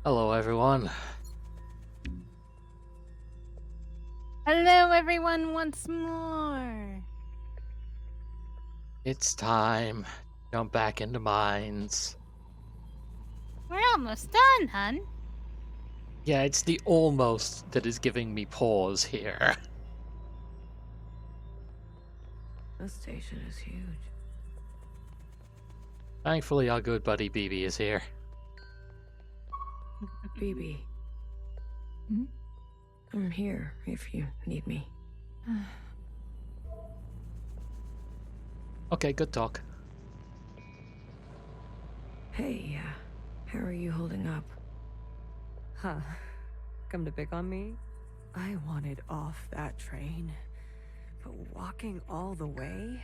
Hello, everyone. Hello, everyone, once more. It's time. Jump back into mines. We're almost done, hun. Yeah, it's the almost that is giving me pause here. This station is huge. Thankfully, our good buddy BB is here. BB. I'm here if you need me. Okay, good talk. Hey, how are you holding up? Huh. Come to pick on me? I wanted off that train. But walking all the way?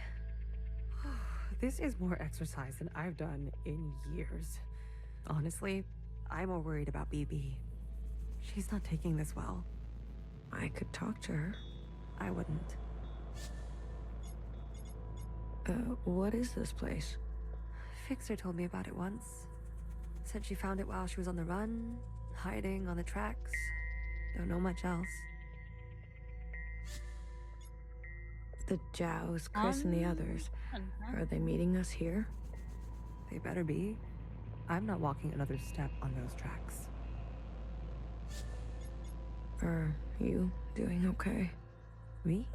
This is more exercise than I've done in years. Honestly, I'm more worried about BB. She's not taking this well. I could talk to her. I wouldn't. What is this place? Fixer told me about it once. Said she found it while she was on the run, hiding on the tracks. Don't know much else. The Jows, Chris, and the others. Are they meeting us here? They better be. I'm not walking another step on those tracks. Are you doing okay? Me?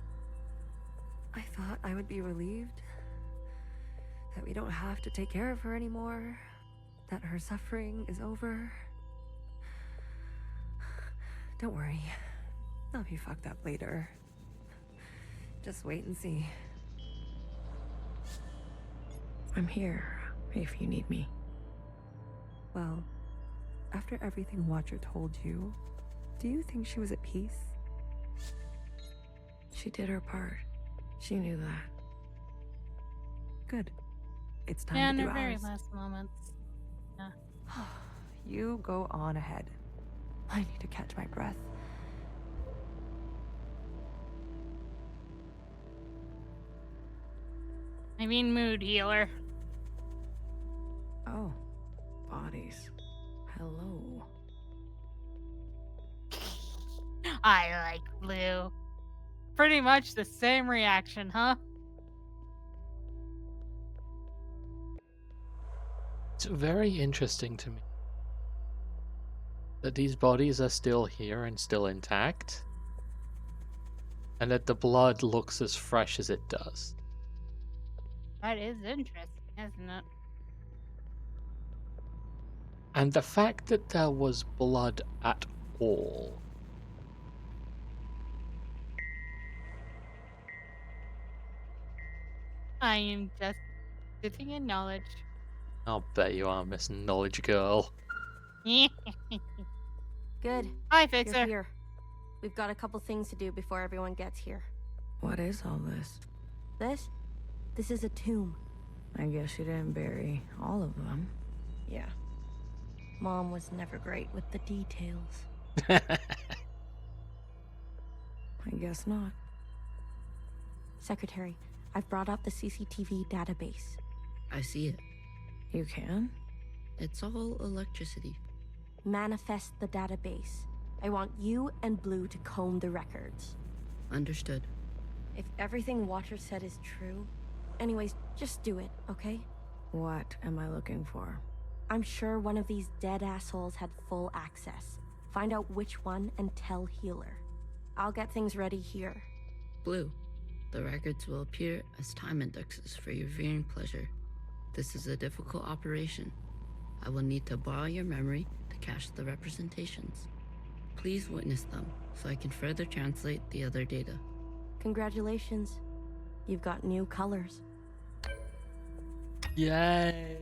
I thought I would be relieved that we don't have to take care of her anymore, that her suffering is over. Don't worry, I'll be fucked up later. Just wait and see. I'm here if you need me. Well, after everything Watcher told you, do you think she was at peace? She did her part. She knew that. Good. It's time Yeah, to in do her very ours. last moments. Yeah. You go on ahead. I need to catch my breath. I mean, mood healer. Oh, bodies. Hello. I like blue. Pretty much the same reaction, huh? It's very interesting to me that these bodies are still here and still intact, and that the blood looks as fresh as it does. That is interesting, isn't it? And the fact that there was blood at all. I am just sitting in knowledge. I'll bet you are, Miss Knowledge Girl. Good. Hi, You're Fixer. here. We've got a couple things to do before everyone gets here. What is all this? This is a tomb. I guess you didn't bury all of them. Yeah. Mom was never great with the details. I guess not. Secretary, I've brought up the CCTV database. I see it. You can? It's all electricity. Manifest the database. I want you and Blue to comb the records. Understood. If everything Watcher said is true... Anyways, just do it, okay? What am I looking for? I'm sure one of these dead assholes had full access. Find out which one and tell Healer. I'll get things ready here. Blue, the records will appear as time indexes for your viewing pleasure. This is a difficult operation. I will need to borrow your memory to cache the representations. Please witness them so I can further translate the other data. Congratulations. You've got new colors. Yay!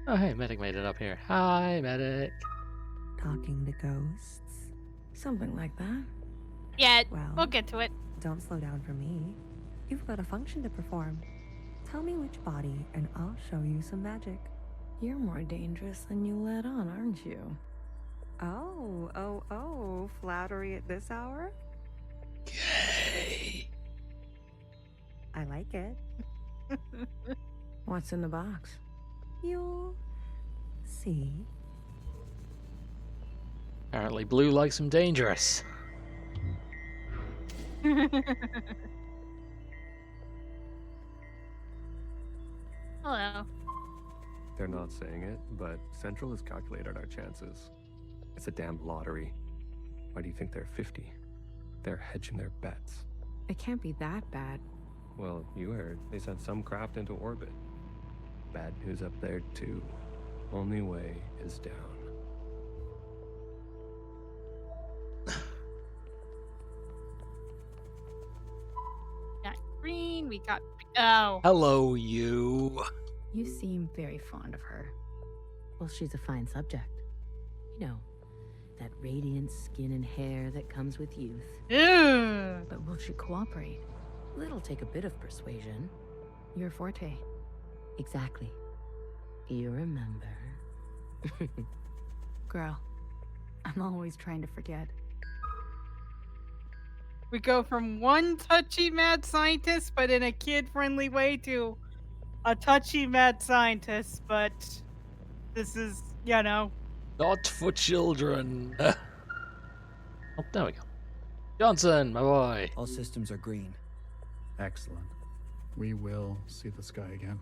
Oh, hey, Medic made it up here. Hi, Medic. Talking to ghosts? Something like that. Yeah, Well, we'll get to it. don't slow down for me. You've got a function to perform. Tell me which body, and I'll show you some magic. You're more dangerous than you let on, aren't you? Oh, flattery at this hour? Yay! I like it. What's in the box? You'll See? Apparently Blue likes him dangerous. Hello. They're not saying it, but Central has calculated our chances. It's a damn lottery. Why do you think they're 50? They're hedging their bets. It can't be that bad. Well, you heard. They sent some craft into orbit. Bad news up there, too. Only way is down. Got green, we got... Oh. Hello, you. You seem very fond of her. Well, she's a fine subject. You know, that radiant skin and hair that comes with youth. Ew. But will she cooperate? It'll take a bit of persuasion. Your forte. Exactly. You remember. Girl, I'm always trying to forget. We go from one touchy mad scientist, but in a kid-friendly way, to a touchy mad scientist, but this is, you know... Not for children. Oh, there we go. Johnson, my boy. All systems are green. Excellent. We will see the sky again.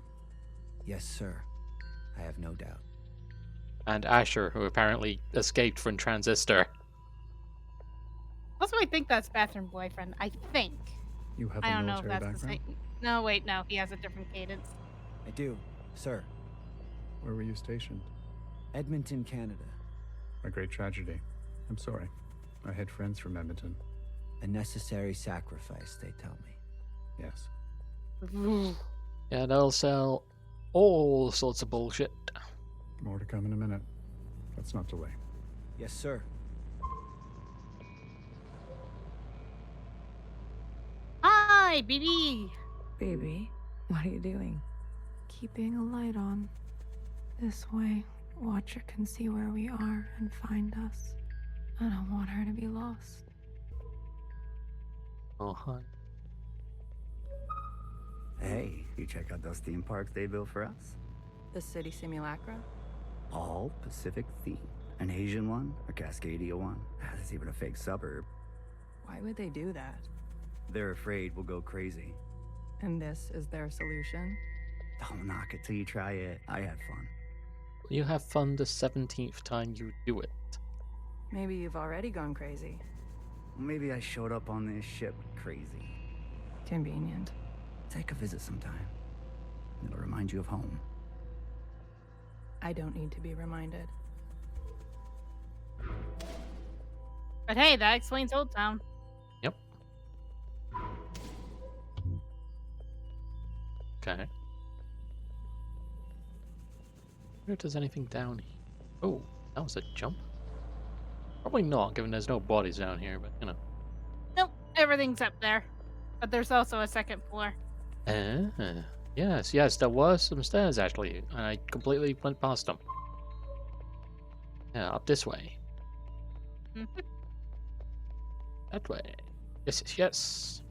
Yes, sir. I have no doubt. And Asher, who apparently escaped from Transistor. Also, I think that's Bathroom Boyfriend. I think. You have I a don't know if military that's the background? same. No, wait, no. He has a different cadence. I do, sir. Where were you stationed? Edmonton, Canada. A great tragedy. I'm sorry. I had friends from Edmonton. A necessary sacrifice, they tell me. Yes. Yeah, they'll sell all sorts of bullshit. More to come in a minute. Let's not delay. Yes, sir. Hi, BB. Baby, what are you doing? Keeping a light on. This way, Watcher can see where we are and find us. I don't want her to be lost. Oh, hon. Hey, you check out those theme parks they built for us? The city simulacra? All Pacific theme. An Asian one, a Cascadia one. There's even a fake suburb. Why would they do that? They're afraid we'll go crazy. And this is their solution? Don't knock it till you try it. I had fun. You have fun the 17th time you do it. Maybe you've already gone crazy. Maybe I showed up on this ship crazy. Convenient. Take a visit sometime. It'll remind you of home. I don't need to be reminded. But hey, that explains Old Town. Yep. Okay. Where does anything down here? Oh, that was a jump? Probably not, given there's no bodies down here, but you know. Nope, everything's up there. But there's also a second floor. Yes, there was some stairs actually, and I completely went past them. Yeah, up this way. That way. Yes.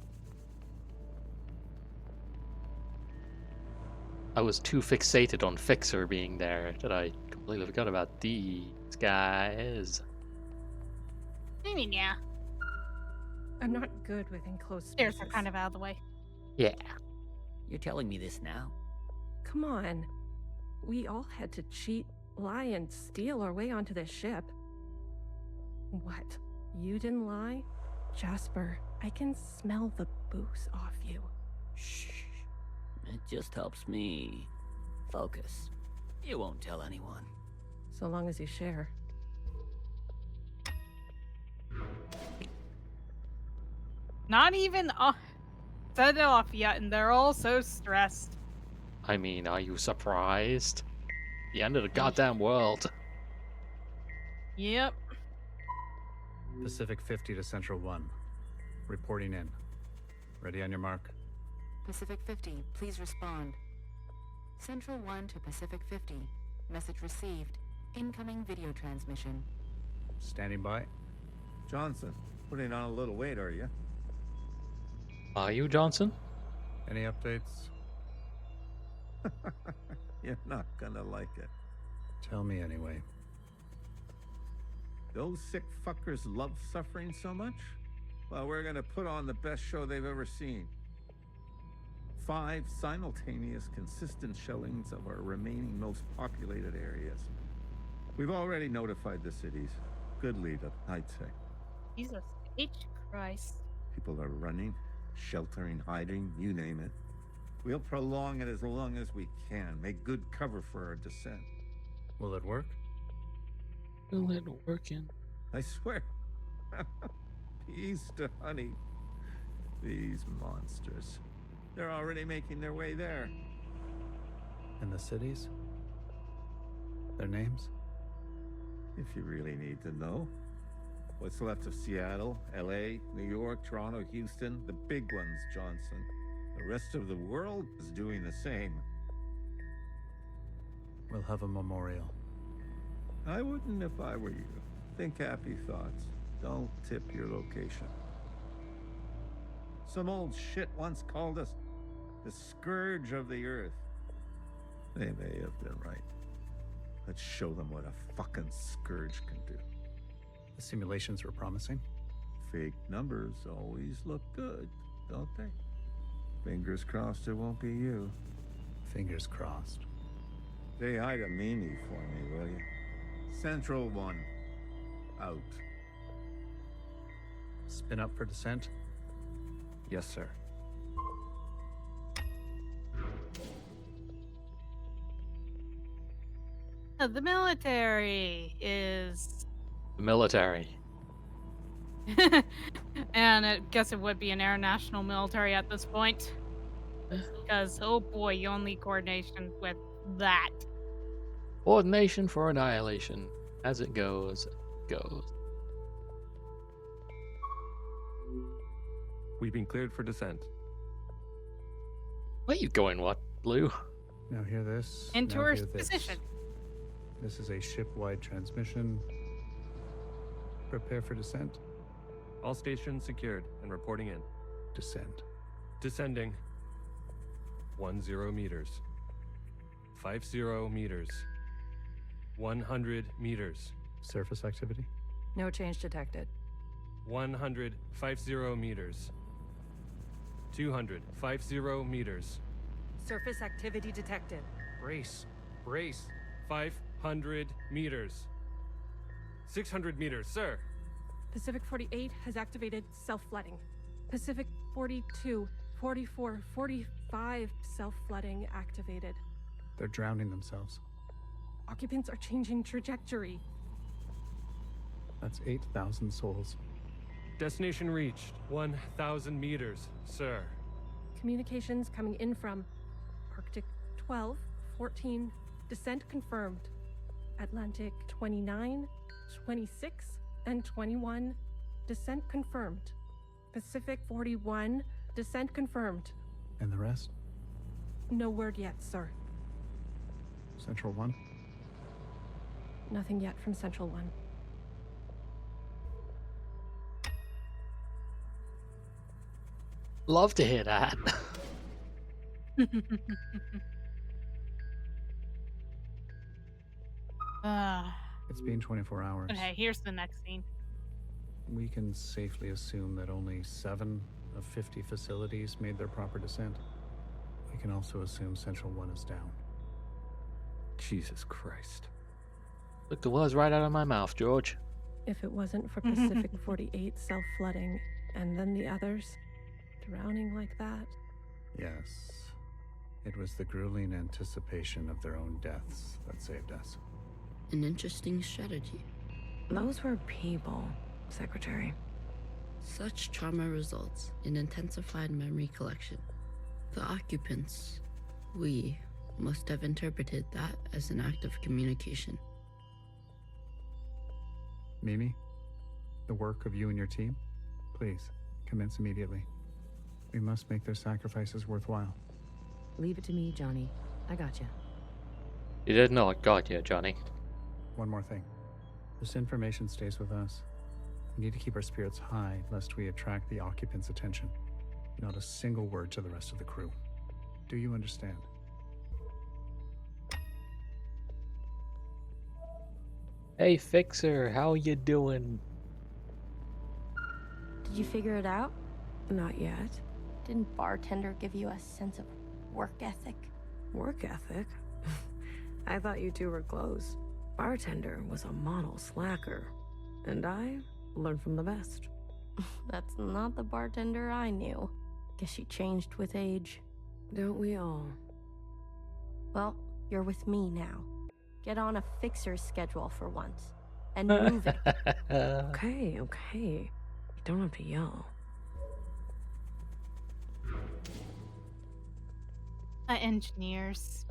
I was too fixated on Fixer being there that I completely forgot about these guys. I mean, yeah. I'm not good with enclosed Stairs spaces. are kind of out of the way. Yeah. You're telling me this now? Come on. We all had to cheat, lie, and steal our way onto this ship. What? You didn't lie? Jasper, I can smell the booze off you. Shh. It just helps me focus. You won't tell anyone. So long as you share. Not even set it off yet, and they're all so stressed. I mean, are you surprised? The end of the goddamn world. Yep. Pacific 50 to Central 1. Reporting in. Ready on your mark. Pacific 50, please respond. Central 1 to Pacific 50. Message received. Incoming video transmission. Standing by. Johnson, putting on a little weight, are you? Are you, Johnson? Any updates? You're not gonna like it. Tell me anyway. Those sick fuckers love suffering so much? Well, we're gonna put on the best show they've ever seen. 5 simultaneous, consistent showings of our remaining most populated areas. We've already notified the cities. Good lead-up, I'd say. Jesus H. Christ. People are running, sheltering, hiding, you name it. We'll prolong it as long as we can, make good cover for our descent. Will it work? Will it working? I swear. Peas to honey. These monsters. They're already making their way there. And the cities? Their names? If you really need to know. What's left of Seattle, LA, New York, Toronto, Houston, the big ones, Johnson. The rest of the world is doing the same. We'll have a memorial. I wouldn't if I were you. Think happy thoughts. Don't tip your location. Some old shit once called us the scourge of the earth. They may have been right. Let's show them what a fucking scourge can do. The simulations were promising. Fake numbers always look good, don't they? Fingers crossed it won't be you. Fingers crossed. Say hi to Mimi for me, will you? Central 1. Out. Spin up for descent? Yes, sir. The military is... The military. And I guess it would be an air national military at this point. Because, oh boy, you only coordination with that. Coordination for annihilation. As it goes, goes. We've been cleared for descent. Where you going, what, Blue? Now hear this. Into now her hear this. position. This is a ship-wide transmission. Prepare for descent. All stations secured and reporting in. Descent. Descending. 10 meters. 50 meters. 100 meters. Surface activity? No change detected. 150 meters. 250 meters. Surface activity detected. Brace. Brace. 500 meters. 600 meters, sir. Pacific 48 has activated self-flooding. Pacific 42, 44, 45 self-flooding activated. They're drowning themselves. Occupants are changing trajectory. That's 8,000 souls. Destination reached. 1,000 meters, sir. Communications coming in from Arctic 12, 14, descent confirmed. Atlantic 29, 26, and 21, descent confirmed. Pacific 41, descent confirmed. And the rest? No word yet, sir. Central 1? Nothing yet from Central 1. Love to hear that. It's been 24 hours. Okay, here's the next scene. We can safely assume that only 7 of 50 facilities made their proper descent. We can also assume Central 1 is down. Jesus Christ. Took the words right out of my mouth, George. If it wasn't for Pacific 48 self-flooding, and then the others drowning like that. Yes. It was the grueling anticipation of their own deaths that saved us. An interesting strategy. Those were people, Secretary. Such trauma results in intensified memory collection. The occupants, we, must have interpreted that as an act of communication. Mimi, the work of you and your team, please, commence immediately. We must make their sacrifices worthwhile. Leave it to me, Johnny. I got you. You did not got you, Johnny. One more thing. This information stays with us. We need to keep our spirits high lest we attract the occupants' attention. Not a single word to the rest of the crew. Do you understand? Hey, Fixer, how you doing? Did you figure it out? Not yet. Didn't bartender give you a sense of work ethic? Work ethic? I thought you two were close. Bartender was a model slacker, and I learned from the best. That's not the bartender I knew. Guess she changed with age. Don't we all? Well, you're with me now. Get on a Fixer's schedule for once. And move it. Okay. You don't have to yell. Engineers.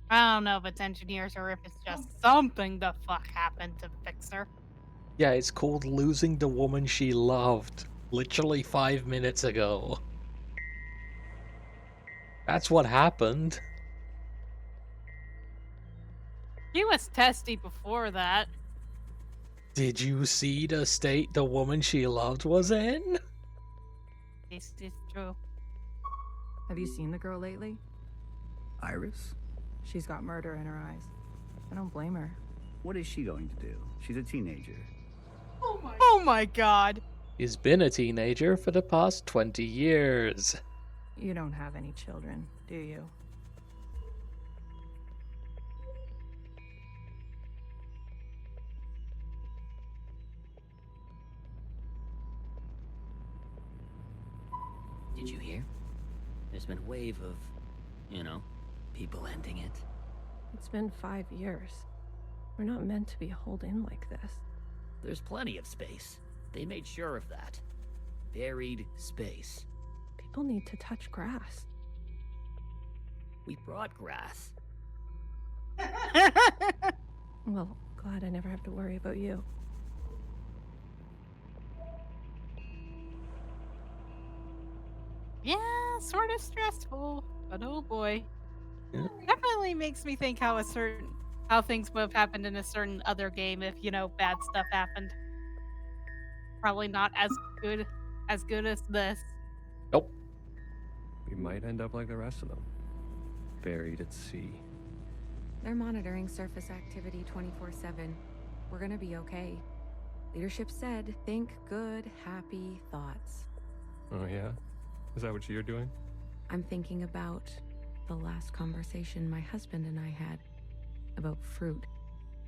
I don't know if it's engineers or if it's just something the fuck happened to Fixer. Yeah, it's called losing the woman she loved. Literally 5 minutes ago. That's what happened. He was testy before that. Did you see the state the woman she loved was in? This is true. Have you seen the girl lately? Iris? She's got murder in her eyes. I don't blame her. What is she going to do? She's a teenager. Oh my god. He's been a teenager for the past 20 years. You don't have any children, do you? Did you hear? There's been a wave of, people ending it. It's been 5 years. We're not meant to be holed in like this. There's plenty of space. They made sure of that. Buried space. People need to touch grass. We brought grass. Well, glad I never have to worry about you. Yeah, sort of stressful, but oh boy. Yeah. Definitely makes me think how things would have happened in a certain other game if, bad stuff happened. Probably not as good as this. Nope. We might end up like the rest of them. Buried at sea. They're monitoring surface activity 24/7. We're gonna be okay. Leadership said, think good, happy thoughts. Oh yeah? Is that what you're doing? I'm thinking about the last conversation my husband and I had about fruit.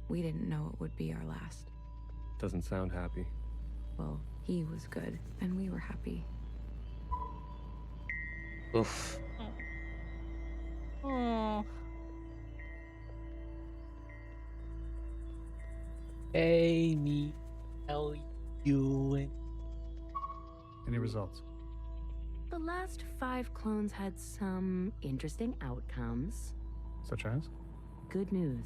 We didn't know it would be our last. Doesn't sound happy. Well, he was good, and we were happy. Oof. Oh. Hey, me. How you doing? Any results? The last 5 clones had some interesting outcomes. Such as? Good news.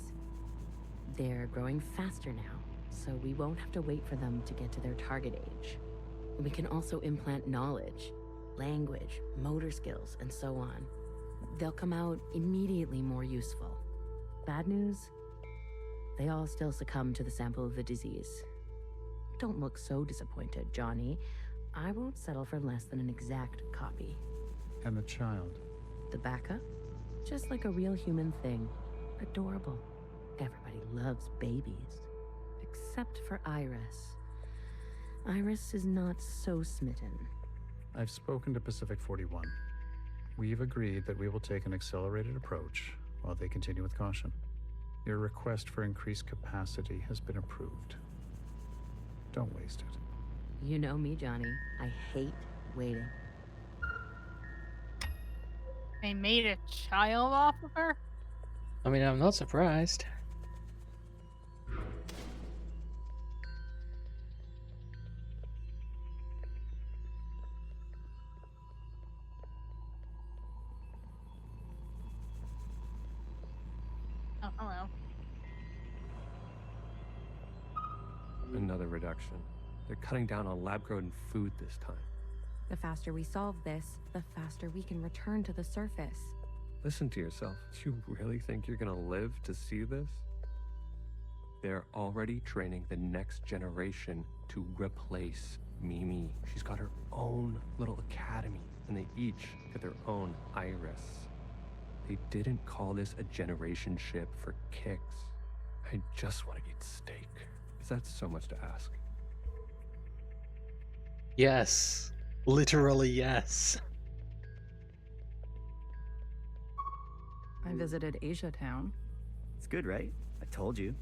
They're growing faster now, so we won't have to wait for them to get to their target age. We can also implant knowledge, language, motor skills, and so on. They'll come out immediately more useful. Bad news? They all still succumb to the sample of the disease. Don't look so disappointed, Johnny. I won't settle for less than an exact copy. And the child? The backup? Just like a real human thing. Adorable. Everybody loves babies. Except for Iris. Iris is not so smitten. I've spoken to Pacific 41. We've agreed that we will take an accelerated approach while they continue with caution. Your request for increased capacity has been approved. Don't waste it. You know me, Johnny. I hate waiting. They made a child off of her? I mean, I'm not surprised. Oh, hello. Another reduction. They're cutting down on lab-grown food this time. The faster we solve this, the faster we can return to the surface. Listen to yourself. Do you really think you're gonna live to see this? They're already training the next generation to replace Mimi. She's got her own little academy, and they each get their own Iris. They didn't call this a generation ship for kicks. I just want to eat steak. Is that so much to ask? Yes. Literally, yes. I visited Asia Town. It's good, right? I told you.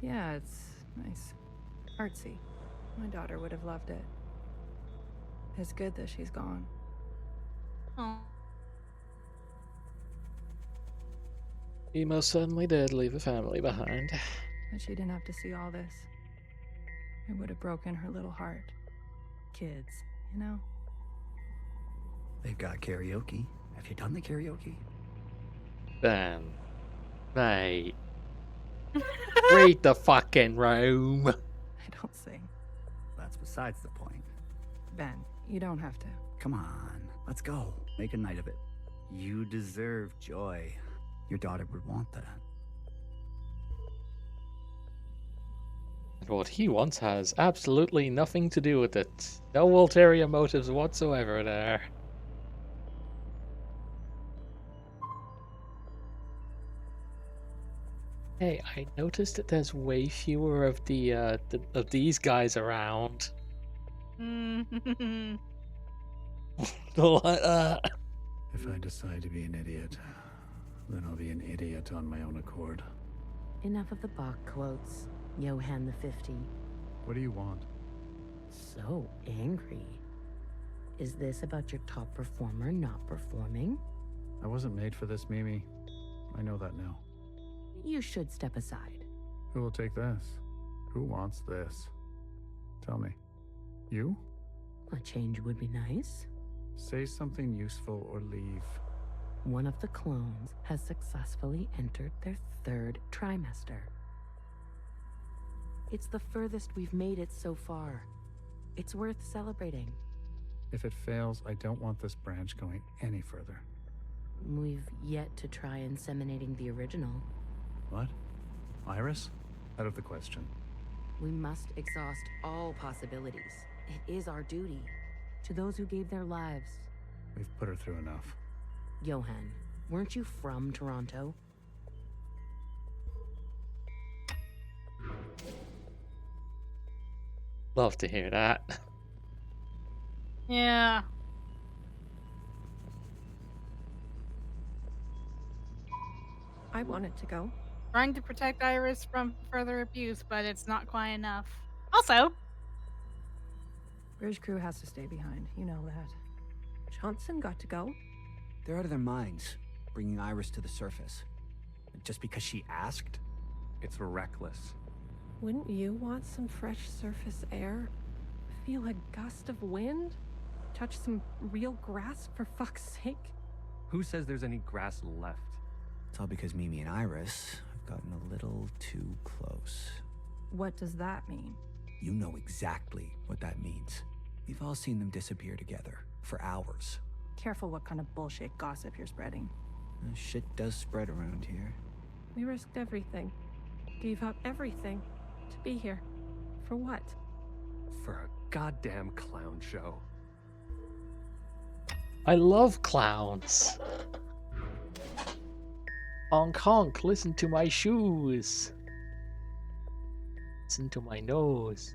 Yeah, it's nice. Artsy. My daughter would have loved it. It's good that she's gone. Oh. He most certainly did leave a family behind. But she didn't have to see all this. It would have broken her little heart. Kids, you know? They've got karaoke. Have you done the karaoke? Ben. Mate. Read the fucking room. I don't sing. That's besides the point. Ben, you don't have to. Come on, let's go. Make a night of it. You deserve joy. Your daughter would want that. And what he wants has absolutely nothing to do with it. No ulterior motives whatsoever there. Hey, I noticed that there's way fewer of of these guys around. What? If I decide to be an idiot, then I'll be an idiot on my own accord. Enough of the Bach quotes, Johann the 50. What do you want? So angry. Is this about your top performer not performing? I wasn't made for this, Mimi. I know that now. You should step aside. Who will take this? Who wants this? Tell me. You? A change would be nice. Say something useful or leave. One of the clones has successfully entered their 3rd trimester. It's the furthest we've made it so far. It's worth celebrating. If it fails, I don't want this branch going any further. We've yet to try inseminating the original. What? Iris? Out of the question. We must exhaust all possibilities. It is our duty. To those who gave their lives. We've put her through enough. Johann, weren't you from Toronto? Love to hear that. Yeah. I wanted to go. Trying to protect Iris from further abuse, but it's not quite enough. Also, Bridge crew has to stay behind. You know that. Johnson got to go. They're out of their minds, bringing Iris to the surface. Just because she asked? It's reckless. Wouldn't you want some fresh surface air? Feel a gust of wind? Touch some real grass, for fuck's sake? Who says there's any grass left? It's all because Mimi and Iris have gotten a little too close. What does that mean? You know exactly what that means. We've all seen them disappear together for hours. Careful what kind of bullshit gossip you're spreading. Shit does spread around here. We risked everything. Gave up everything. To be here. For what? For a goddamn clown show. I love clowns. Honk honk, listen to my shoes. Listen to my nose.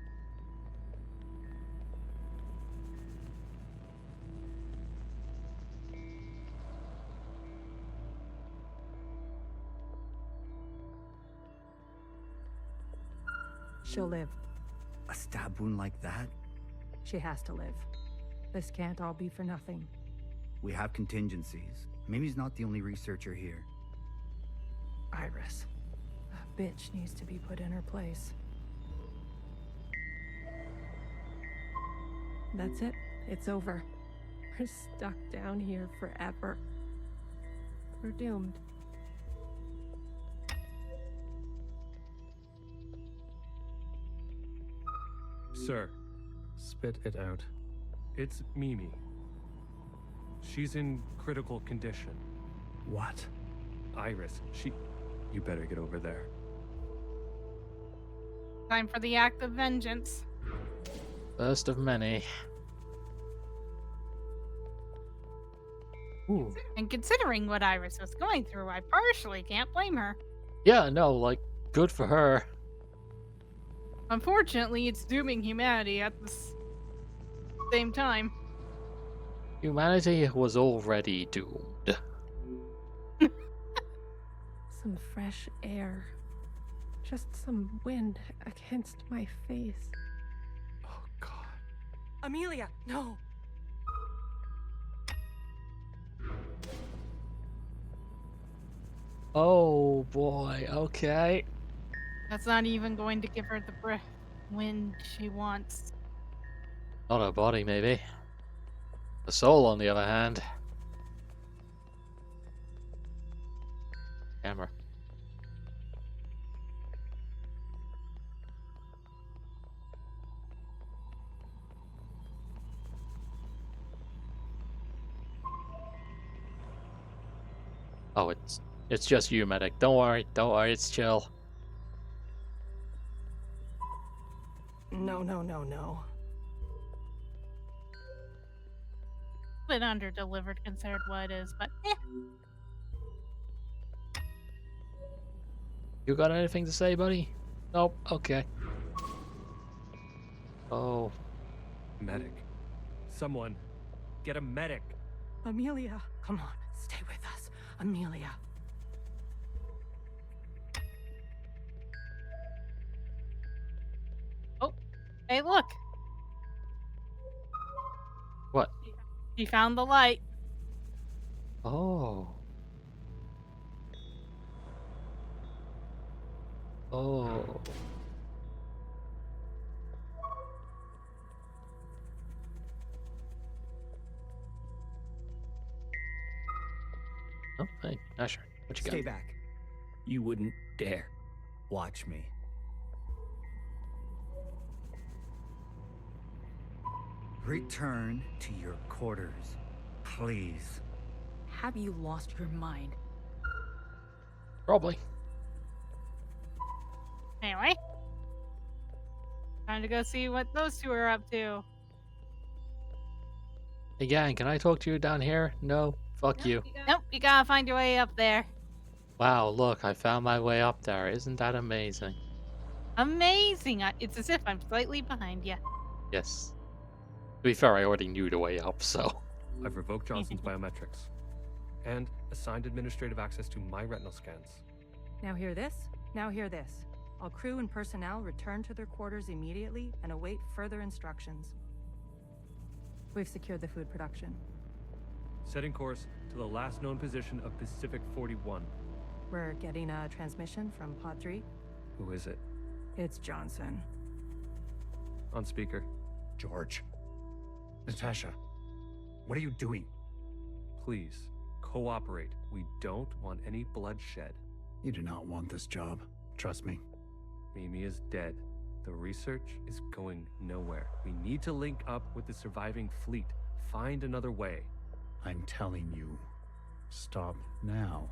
She'll live. A stab wound like that? She has to live. This can't all be for nothing. We have contingencies. Mimi's not the only researcher here. Iris. That bitch needs to be put in her place. That's it. It's over. We're stuck down here forever. We're doomed. Sir. Spit it out. It's Mimi. She's in critical condition. What? Iris, you better get over there. time for the act of vengeance. First of many. Ooh. And considering what Iris was going through, I partially can't blame her. Yeah, no, like, good for her. Unfortunately, it's dooming humanity at the same time. Humanity was already doomed. Some fresh air. Just some wind against my face. Oh, God. Amelia, no! Oh, boy. Okay. That's not even going to give her the wind she wants. Not her body, maybe. The soul, on the other hand. Camera. Oh, it's just you, medic. Don't worry, it's chill. No, no, no, no. Bit under-delivered considered what it is, but You got anything to say, buddy? Nope. Okay. Oh. Medic. Someone. Get a medic. Amelia, come on, stay with us. Amelia. Oh, hey, look. What? She found the light. Oh. Oh. Oh, hey, Asher, what you got? Stay back. You wouldn't dare. Watch me. Return to your quarters, please. Have you lost your mind? Probably. Anyway. Time to go see what those two are up to. Hey, gang, can I talk to you down here? No? Fuck you. Nope, you gotta find your way up there. Wow, look, I found my way up there. Isn't that amazing? Amazing! It's as if I'm slightly behind you. Yes. To be fair, I already knew the way up, so. I've revoked Johnson's biometrics and assigned administrative access to my retinal scans. Now hear this. Now hear this. All crew and personnel return to their quarters immediately and await further instructions. We've secured the food production. Setting course to the last known position of Pacific 41. We're getting a transmission from Pod 3. Who is it? It's Johnson. On speaker. George. Natasha. What are you doing? Please, cooperate. We don't want any bloodshed. You do not want this job. Trust me. Mimi is dead. The research is going nowhere. We need to link up with the surviving fleet. Find another way. I'm telling you, stop now,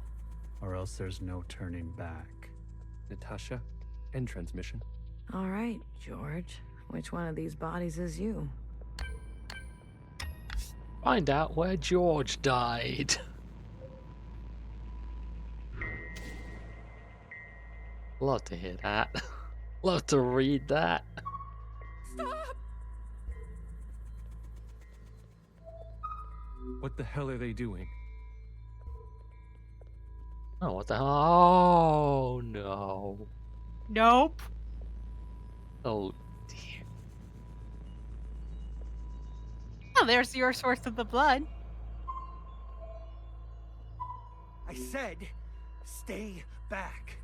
or else there's no turning back. Natasha, end transmission. All right, George. Which one of these bodies is you? Find out where George died. Love to hear that. Love to read that. Stop! What the hell are they doing? Oh, what the hell? Oh, no. Nope. Oh, dear. Oh, there's your source of the blood. I said, stay back.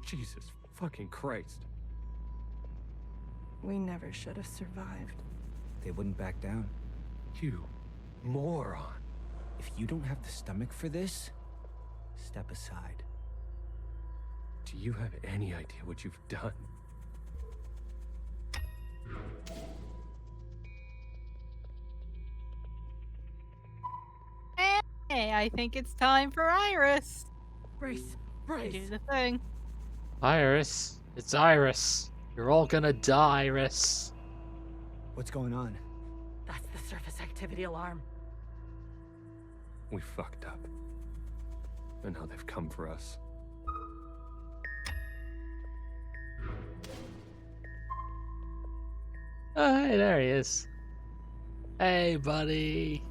Jesus fucking Christ. We never should have survived. They wouldn't back down. You moron. If you don't have the stomach for this, step aside. Do you have any idea what you've done? Hey, I think it's time for Iris. Brace, To do the thing. Iris. It's Iris. You're all gonna die, Iris. What's going on? That's the surface activity alarm. We fucked up. And now they've come for us. Oh, hey, there he is. Hey, buddy.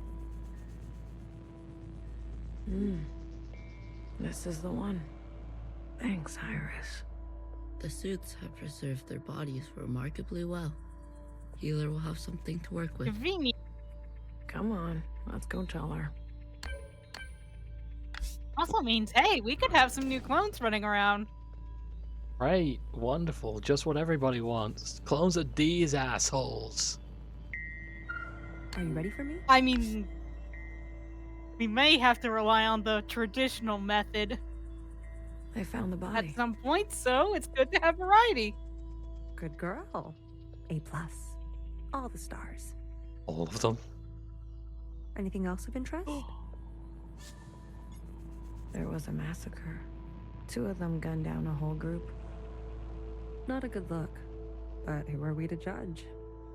This is the one. Thanks, Iris. The suits have preserved their bodies remarkably well. Healer will have something to work with. Convenient. Come on, let's go tell her. Also means, hey, we could have some new clones running around. Right, wonderful. Just what everybody wants. Clones of these assholes. Are you ready for me? I mean, we may have to rely on the traditional method They found the body. at some point, so it's good to have variety. Good girl. A+. All the stars. All of them. Anything else of interest? There was a massacre. 2 of them gunned down a whole group. Not a good look. But who are we to judge?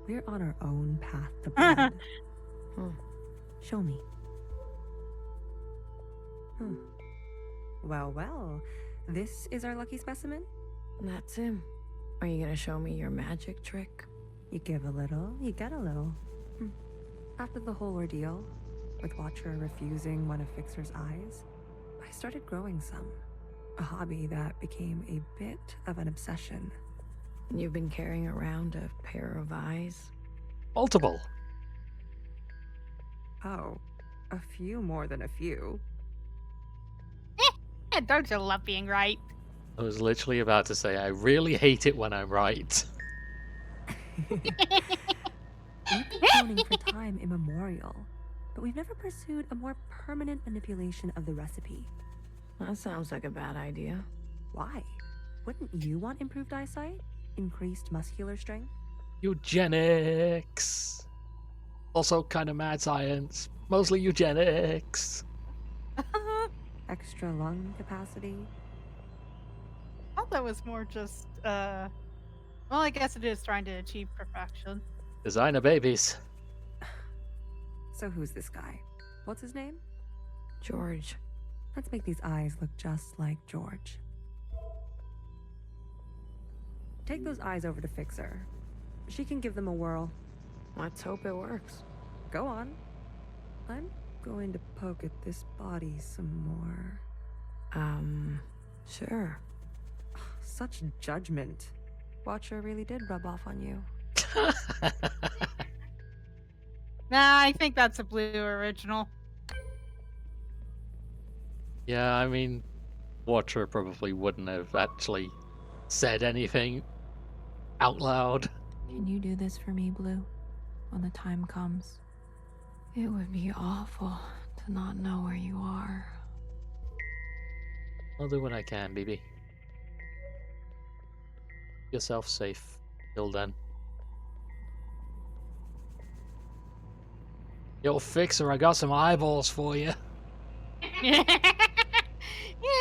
We're on our own path to blood. Show me. Well, well. This is our lucky specimen? That's him. Are you gonna show me your magic trick? You give a little, you get a little. After the whole ordeal, with Watcher refusing one of Fixer's eyes, I started growing some. A hobby that became a bit of an obsession. You've been carrying around a pair of eyes? Multiple. Oh, a few more than a few. Don't you love being right? I was literally about to say, I really hate it when I'm right. We've been cloning for time immemorial, but we've never pursued a more permanent manipulation of the recipe. That sounds like a bad idea. Why? Wouldn't you want improved eyesight? Increased muscular strength? Eugenics. Also kind of mad science. Mostly eugenics. Extra lung capacity? I thought that was more just, well, I guess it is trying to achieve perfection. Designer babies. So who's this guy? What's his name? George. Let's make these eyes look just like George. Take those eyes over to Fixer. She can give them a whirl. Let's hope it works. Go on. I'm going to poke at this body some more. Sure. Such judgment. Watcher really did rub off on you. Nah, I think that's a blue original. Yeah, I mean, Watcher probably wouldn't have actually said anything out loud. Can you do this for me, Blue? When the time comes? It would be awful to not know where you are. I'll do what I can, baby. Keep yourself safe till then. Yo, Fixer, I got some eyeballs for you.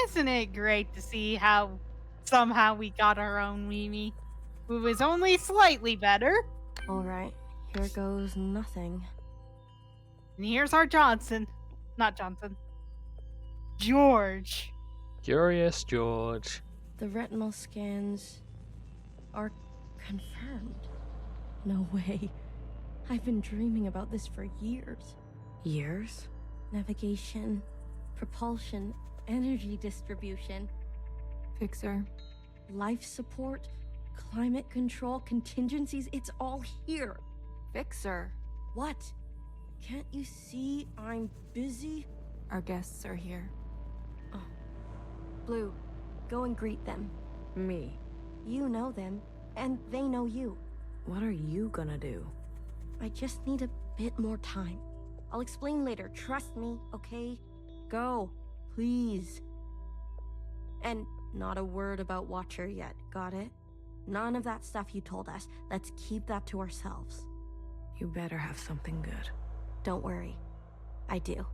Isn't it great to see how somehow we got our own Mimi, who was only slightly better? Alright, here goes nothing. And here's our Johnson. Not Johnson. George. Curious George. The retinal scans are confirmed. No way. I've been dreaming about this for years. Years? Navigation, propulsion, energy distribution, Fixer. life support, climate control, contingencies, it's all here. Fixer. What? Can't you see I'm busy? Our guests are here. Oh. Blue, go and greet them. Me. You know them, and they know you. What are you gonna do? I just need a bit more time. I'll explain later, trust me, okay? Go, please. And not a word about Watcher yet, got it? None of that stuff you told us. Let's keep that to ourselves. You better have something good. Don't worry. I do.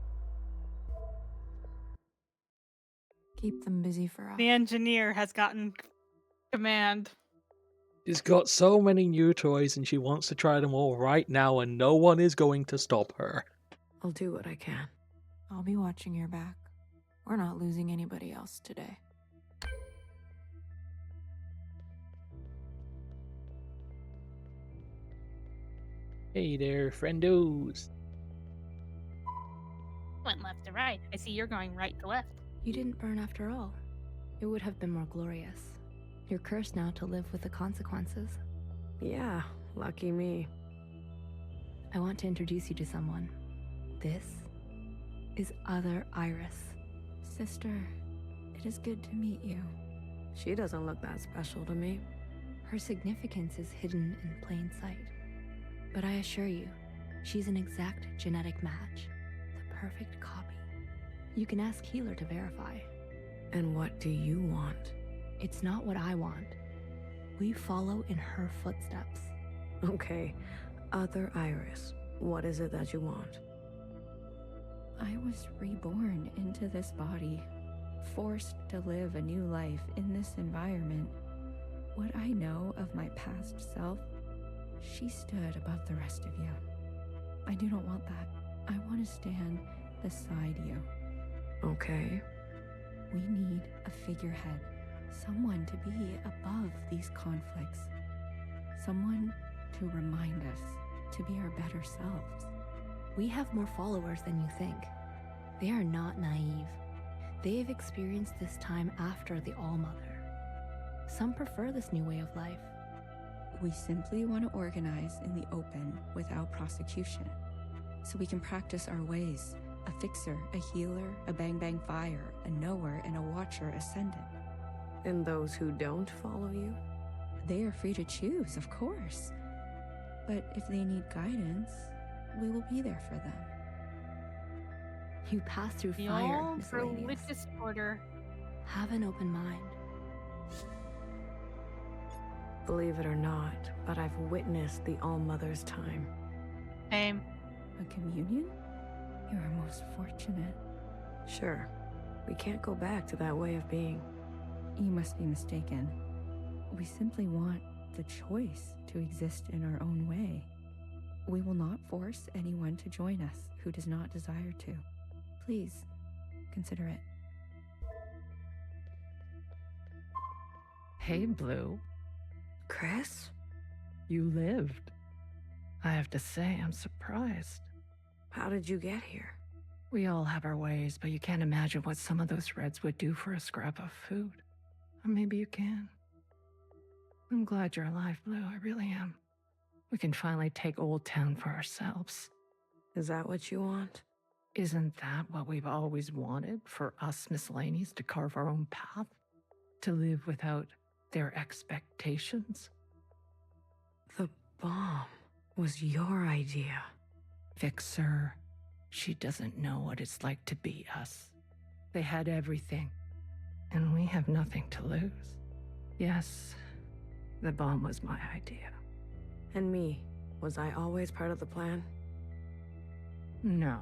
Keep them busy for us. The engineer has gotten command. She's got so many new toys and she wants to try them all right now and no one is going to stop her. I'll do what I can. I'll be watching your back. We're not losing anybody else today. Hey there, friendos. Went left to right. I see you're going right to left. You didn't burn after all. It would have been more glorious. You're cursed now to live with the consequences. Yeah, lucky me. I want to introduce you to someone. This is Other Iris. Sister, it is good to meet you. She doesn't look that special to me. Her significance is hidden in plain sight. But I assure you, she's an exact genetic match. The perfect copy. You can ask Healer to verify. And what do you want? It's not what I want. We follow in her footsteps. Okay, Other Iris, what is it that you want? I was reborn into this body, forced to live a new life in this environment. What I know of my past self, she stood above the rest of you. I do not want that. I want to stand beside you. Okay. We need a figurehead, someone to be above these conflicts, someone to remind us to be our better selves. We have more followers than you think. They are not naive. They've experienced this time after the All-Mother. Some prefer this new way of life. We simply want to organize in the open without prosecution, so we can practice our ways. A fixer, a healer, a bang-bang fire, a knower, and a watcher ascendant. And those who don't follow you? They are free to choose, of course. But if they need guidance, we will be there for them. You pass through The fire, old miscellaneous. religious order. Have an open mind. Believe it or not, but I've witnessed the All-Mother's time. Same. A communion? You are most fortunate. Sure. We can't go back to that way of being. You must be mistaken. We simply want the choice to exist in our own way. We will not force anyone to join us who does not desire to. Please, consider it. Hey, Blue. Chris? You lived. I have to say, I'm surprised. How did you get here? We all have our ways, but you can't imagine what some of those Reds would do for a scrap of food. Or maybe you can. I'm glad you're alive, Blue. I really am. We can finally take Old Town for ourselves. Is that what you want? Isn't that what we've always wanted, for us miscellaneous to carve our own path? To live without their expectations? The bomb was your idea. Fixer, she doesn't know what it's like to be us. They had everything, and we have nothing to lose. Yes, the bomb was my idea. And me, was I always part of the plan? No,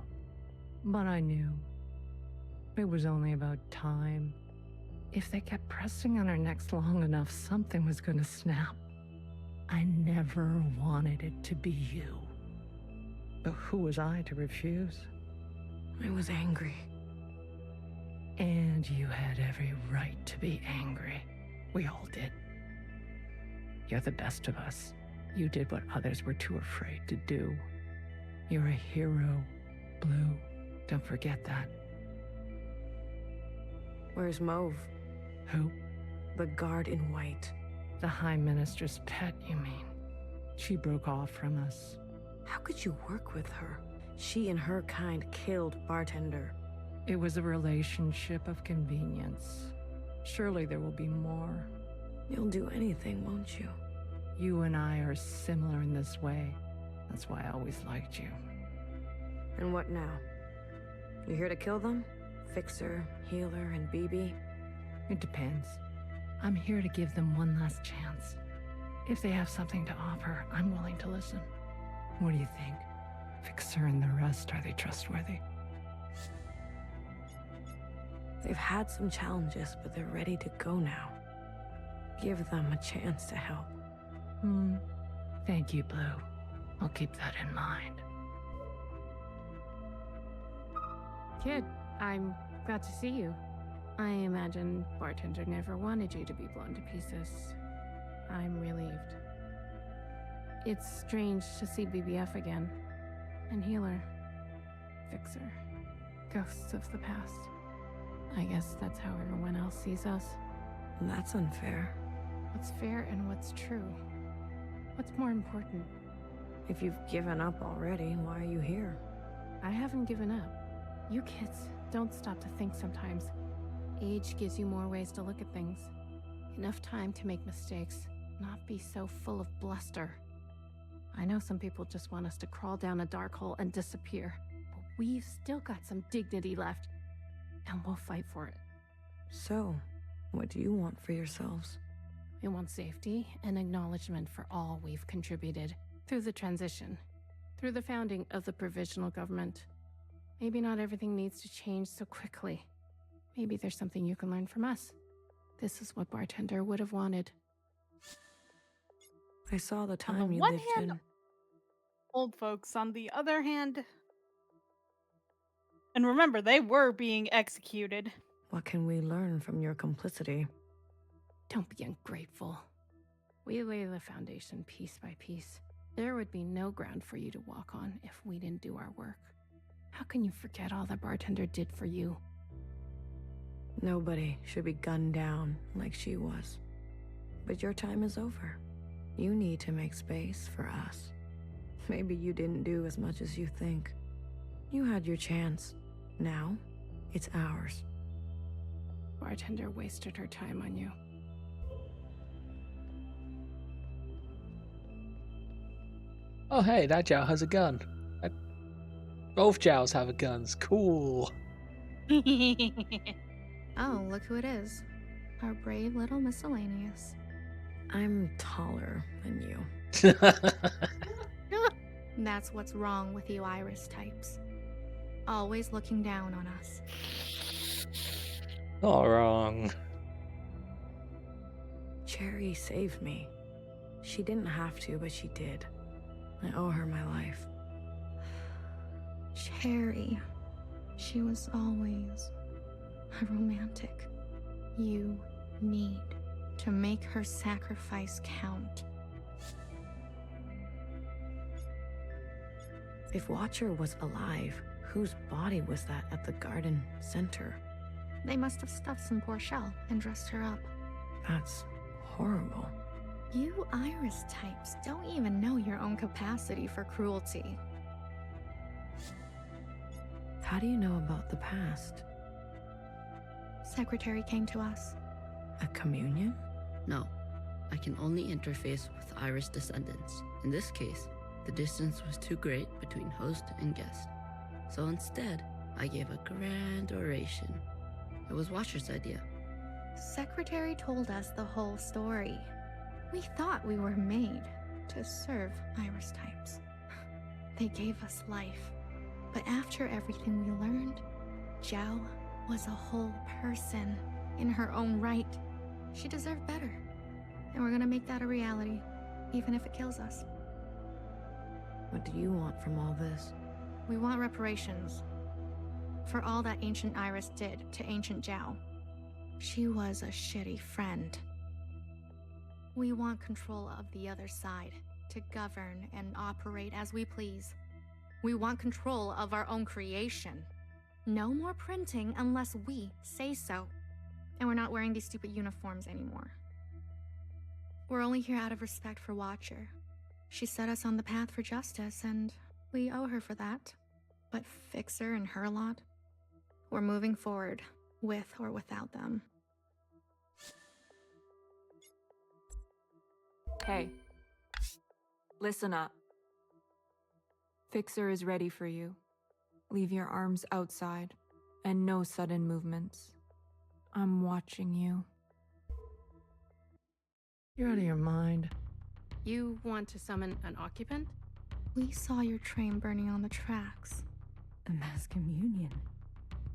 but I knew. It was only about time. If they kept pressing on our necks long enough, something was gonna snap. I never wanted it to be you. But who was I to refuse? I was angry. And you had every right to be angry. We all did. You're the best of us. You did what others were too afraid to do. You're a hero, Blue. Don't forget that. Where's Mauve? Who? The guard in white. The High Minister's pet, you mean? She broke off from us. How could you work with her? She and her kind killed Bartender. It was a relationship of convenience. Surely there will be more. You'll do anything, won't you? You and I are similar in this way. That's why I always liked you. And what now? You here to kill them? Fixer, Healer, and BB? It depends. I'm here to give them one last chance. If they have something to offer, I'm willing to listen. What do you think? Fixer and the rest, are they trustworthy? They've had some challenges, but they're ready to go now. Give them a chance to help. Thank you, Blue. I'll keep that in mind. Kid, I'm glad to see you. I imagine Bartender never wanted you to be blown to pieces. I'm relieved. It's strange to see BBF again. And Healer. Fixer. Ghosts of the past. I guess that's how everyone else sees us. That's unfair. What's fair and what's true? What's more important? If you've given up already, why are you here? I haven't given up. You kids don't stop to think sometimes. Age gives you more ways to look at things. Enough time to make mistakes, not be so full of bluster. I know some people just want us to crawl down a dark hole and disappear, but we've still got some dignity left, and we'll fight for it. So, what do you want for yourselves? We want safety and acknowledgement for all we've contributed through the transition, through the founding of the provisional government. Maybe not everything needs to change so quickly. Maybe there's something you can learn from us. This is what Bartender would have wanted. I saw the time On the you one lived hand, in. old folks. On the other hand, and remember, they were being executed. What can we learn from your complicity? Don't be ungrateful. We lay the foundation piece by piece. There would be no ground for you to walk on if we didn't do our work. How can you forget all the Bartender did for you? Nobody should be gunned down like she was. But your time is over. You need to make space for us. Maybe you didn't do as much as you think. You had your chance. Now, it's ours. Bartender wasted her time on you. Oh hey, that Jow has a gun. Both Jows have guns. Cool. Oh, look who it is. Our brave little miscellaneous. I'm taller than you. That's what's wrong with you Iris types. Always looking down on us. Not wrong. Cherry saved me. She didn't have to, but she did. I owe her my life. Cherry. She was always a romantic. You need to make her sacrifice count. If Watcher was alive, whose body was that at the garden center? They must have stuffed some poor shell and dressed her up. That's horrible. You Iris types don't even know your own capacity for cruelty. How do you know about the past? Secretary came to us. A communion? No, I can only interface with Iris descendants. In this case, the distance was too great between host and guest. So instead, I gave a grand oration. It was Watcher's idea. Secretary told us the whole story. We thought we were made to serve Iris types. They gave us life. But after everything we learned, Zhao was a whole person in her own right. She deserved better. And we're gonna make that a reality, even if it kills us. What do you want from all this? We want reparations for all that ancient Iris did to ancient Zhao. She was a shitty friend. We want control of the other side, to govern and operate as we please. We want control of our own creation. No more printing unless we say so. And we're not wearing these stupid uniforms anymore. We're only here out of respect for Watcher. She set us on the path for justice, and we owe her for that. But Fixer and her lot, we're moving forward, with or without them. Hey, listen up. Fixer is ready for you. Leave your arms outside, and no sudden movements. I'm watching you. You're out of your mind. You want to summon an occupant? We saw your train burning on the tracks. A mass communion?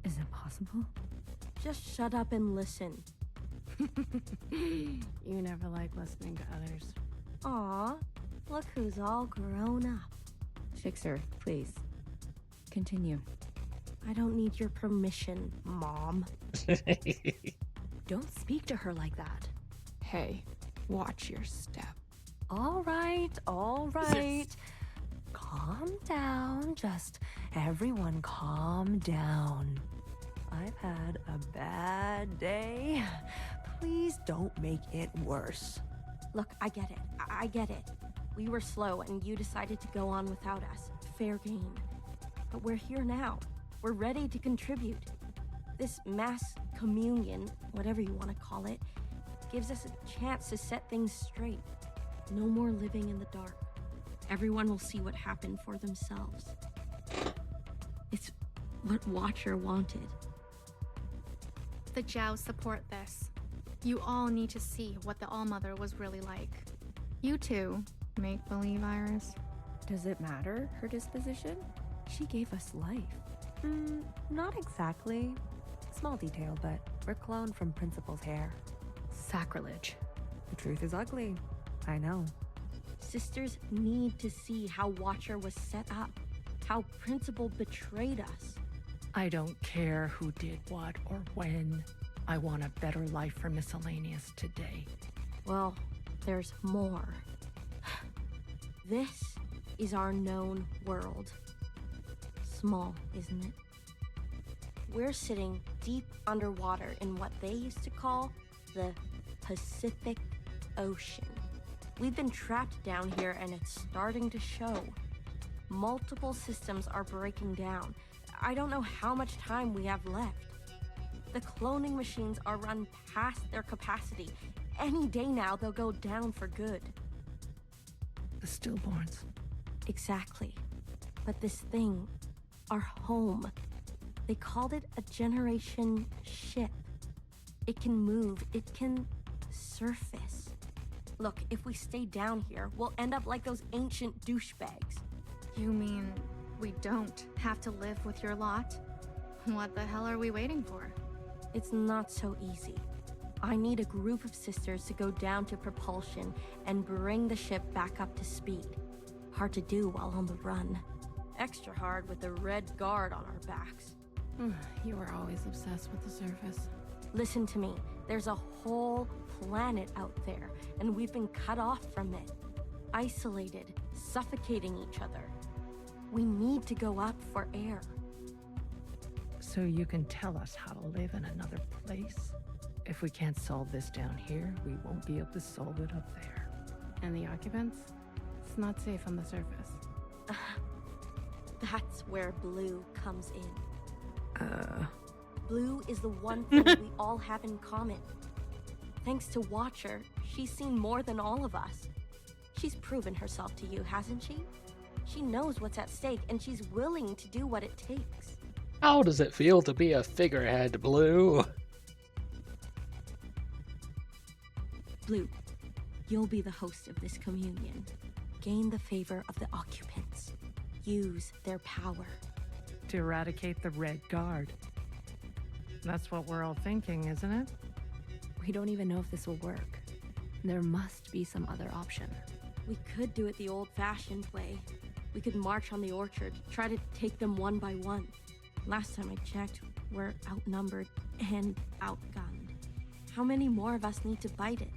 Is it possible? Just shut up and listen. You never like listening to others. Aw, look who's all grown up. Fixer, please. Continue. I don't need your permission, Mom. Don't speak to her like that. Hey, watch your step. All right, all right. Calm down. Just everyone calm down. I've had a bad day. Please don't make it worse. Look, I get it. I get it. We were slow and you decided to go on without us. Fair game. But we're here now. We're ready to contribute. This mass communion, whatever you want to call it, gives us a chance to set things straight. No more living in the dark. Everyone will see what happened for themselves. It's what Watcher wanted. The Jiao support this. You all need to see what the All-Mother was really like. You too, make-believe Iris. Does it matter, her disposition? She gave us life. Not exactly. Small detail, but we're cloned from Principal's hair. Sacrilege. The truth is ugly. I know. Sisters need to see how Watcher was set up, how Principal betrayed us. I don't care who did what or when. I want a better life for Miscellaneous today. Well, there's more. This is our known world. Small, isn't it? We're sitting deep underwater in what they used to call the Pacific Ocean. We've been trapped down here and it's starting to show. Multiple systems are breaking down. I don't know how much time we have left. The cloning machines are run past their capacity. Any day now, they'll go down for good. The stillborns. Exactly. But this thing, our home, they called it a generation ship. It can move, it can surface. Look, if we stay down here, we'll end up like those ancient douchebags. You mean we don't have to live with your lot? What the hell are we waiting for? It's not so easy. I need a group of sisters to go down to propulsion and bring the ship back up to speed. Hard to do while on the run. Extra hard with the Red Guard on our backs. You were always obsessed with the surface. Listen to me. There's a whole planet out there, and we've been cut off from it. Isolated, suffocating each other. We need to go up for air. So you can tell us how to live in another place? If we can't solve this down here, we won't be able to solve it up there. And the occupants? It's not safe on the surface. That's where Blue comes in. Blue is the one thing we all have in common. Thanks to Watcher, she's seen more than all of us. She's proven herself to you, hasn't she? She knows what's at stake, and she's willing to do what it takes. How does it feel to be a figurehead, Blue? Blue, you'll be the host of this communion. Gain the favor of the occupants. Use their power. To eradicate the Red Guard. That's what we're all thinking, isn't it? We don't even know if this will work. There must be some other option. We could do it the old-fashioned way. We could march on the orchard, try to take them one by one. Last time I checked, we're outnumbered and outgunned. How many more of us need to bite it?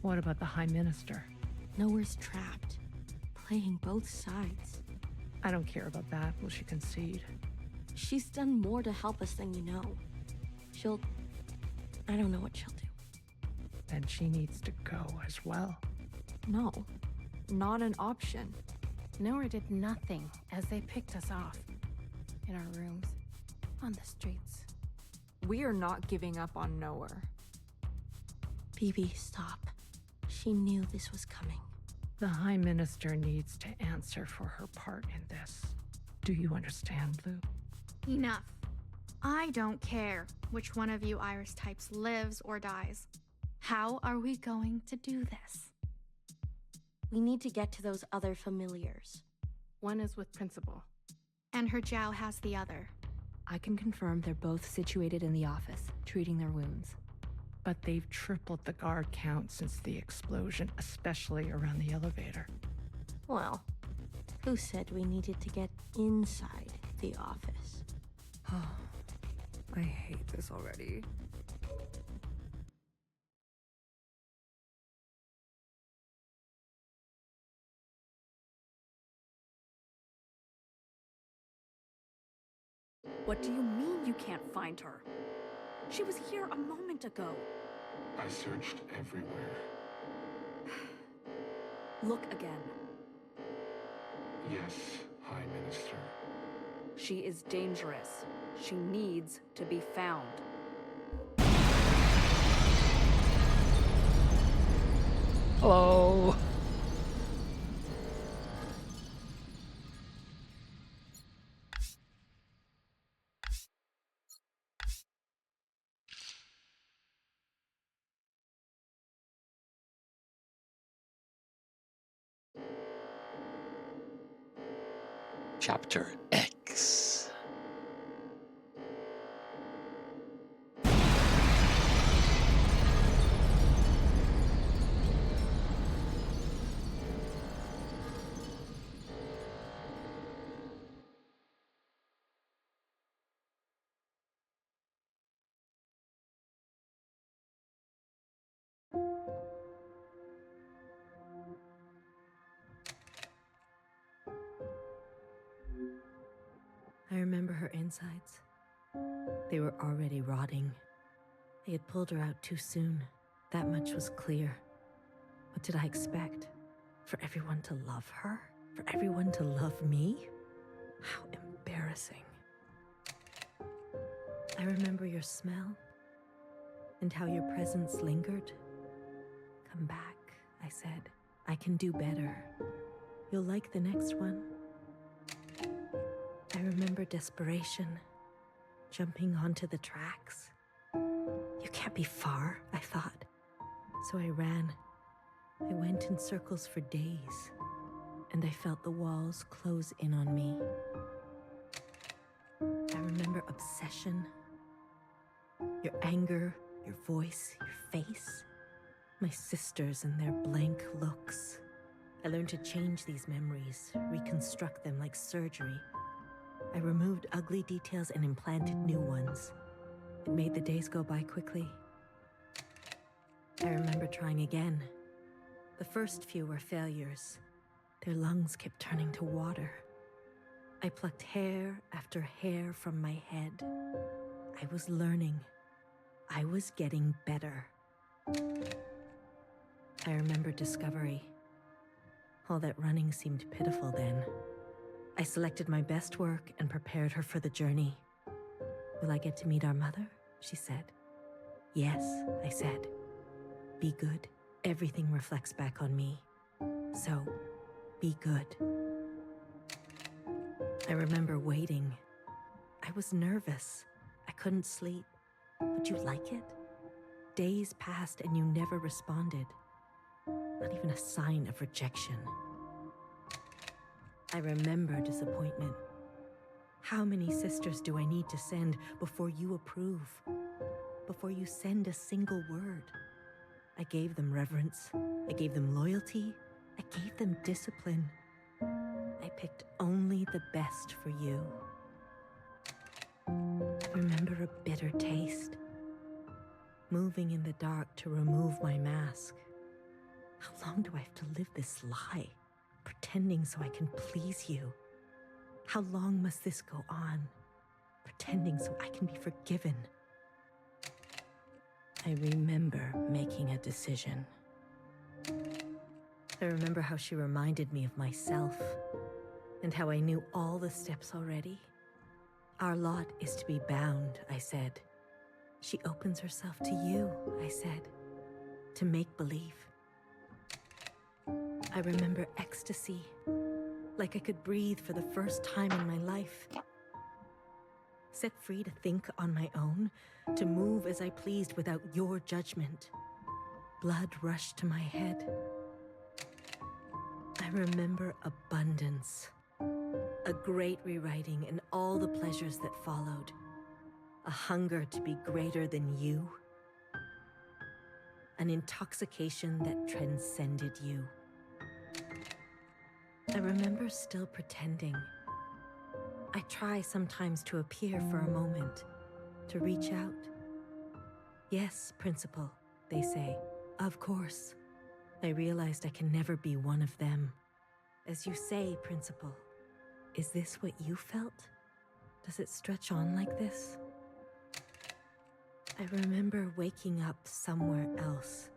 What about the High Minister? Nowhere's trapped. Playing both sides. I don't care about that. Will she concede? She's done more to help us than you know. I don't know what she'll do. Then she needs to go as well. No, not an option. Nowhere did nothing as they picked us off. In our rooms, on the streets. We are not giving up on Nowhere. Phoebe, stop. She knew this was coming. The High Minister needs to answer for her part in this. Do you understand, Blue? Enough. I don't care which one of you Iris types lives or dies. How are we going to do this? We need to get to those other familiars. One is with Principal. And her Jiao has the other. I can confirm they're both situated in the office, treating their wounds. But they've tripled the guard count since the explosion, especially around the elevator. Well, who said we needed to get inside the office. I hate this already. What do you mean you can't find her? She was here a moment ago. I searched everywhere. Look again. Yes, High Minister. She is dangerous. She needs to be found. Hello. Chapter X. I remember her insides. They were already rotting. They had pulled her out too soon. That much was clear. What did I expect? For everyone to love her? For everyone to love me? How embarrassing. I remember your smell and how your presence lingered. Come back, I said. I can do better. You'll like the next one. I remember desperation, jumping onto the tracks. You can't be far, I thought. So I ran. I went in circles for days, and I felt the walls close in on me. I remember obsession, your anger, your voice, your face, my sisters and their blank looks. I learned to change these memories, reconstruct them like surgery. I removed ugly details and implanted new ones. It made the days go by quickly. I remember trying again. The first few were failures. Their lungs kept turning to water. I plucked hair after hair from my head. I was learning. I was getting better. I remember discovery. All that running seemed pitiful then. I selected my best work and prepared her for the journey. Will I get to meet our mother? She said. Yes, I said. Be good. Everything reflects back on me. So, be good. I remember waiting. I was nervous. I couldn't sleep. Would you like it? Days passed and you never responded. Not even a sign of rejection. I remember disappointment. How many sisters do I need to send before you approve? Before you send a single word? I gave them reverence. I gave them loyalty. I gave them discipline. I picked only the best for you. I remember a bitter taste. Moving in the dark to remove my mask. How long do I have to live this lie? Pretending so I can please you. How long must this go on? Pretending so I can be forgiven. I remember making a decision. I remember how she reminded me of myself, and how I knew all the steps already. Our lot is to be bound, I said. She opens herself to you, I said, to make believe. I remember ecstasy, like I could breathe for the first time in my life. Set free to think on my own, to move as I pleased without your judgment. Blood rushed to my head. I remember abundance, a great rewriting and all the pleasures that followed, a hunger to be greater than you, an intoxication that transcended you. I remember still pretending. I try sometimes to appear for a moment, to reach out. Yes, Principal, they say. Of course. I realized I can never be one of them. As you say, Principal, is this what you felt? Does it stretch on like this? I remember waking up somewhere else.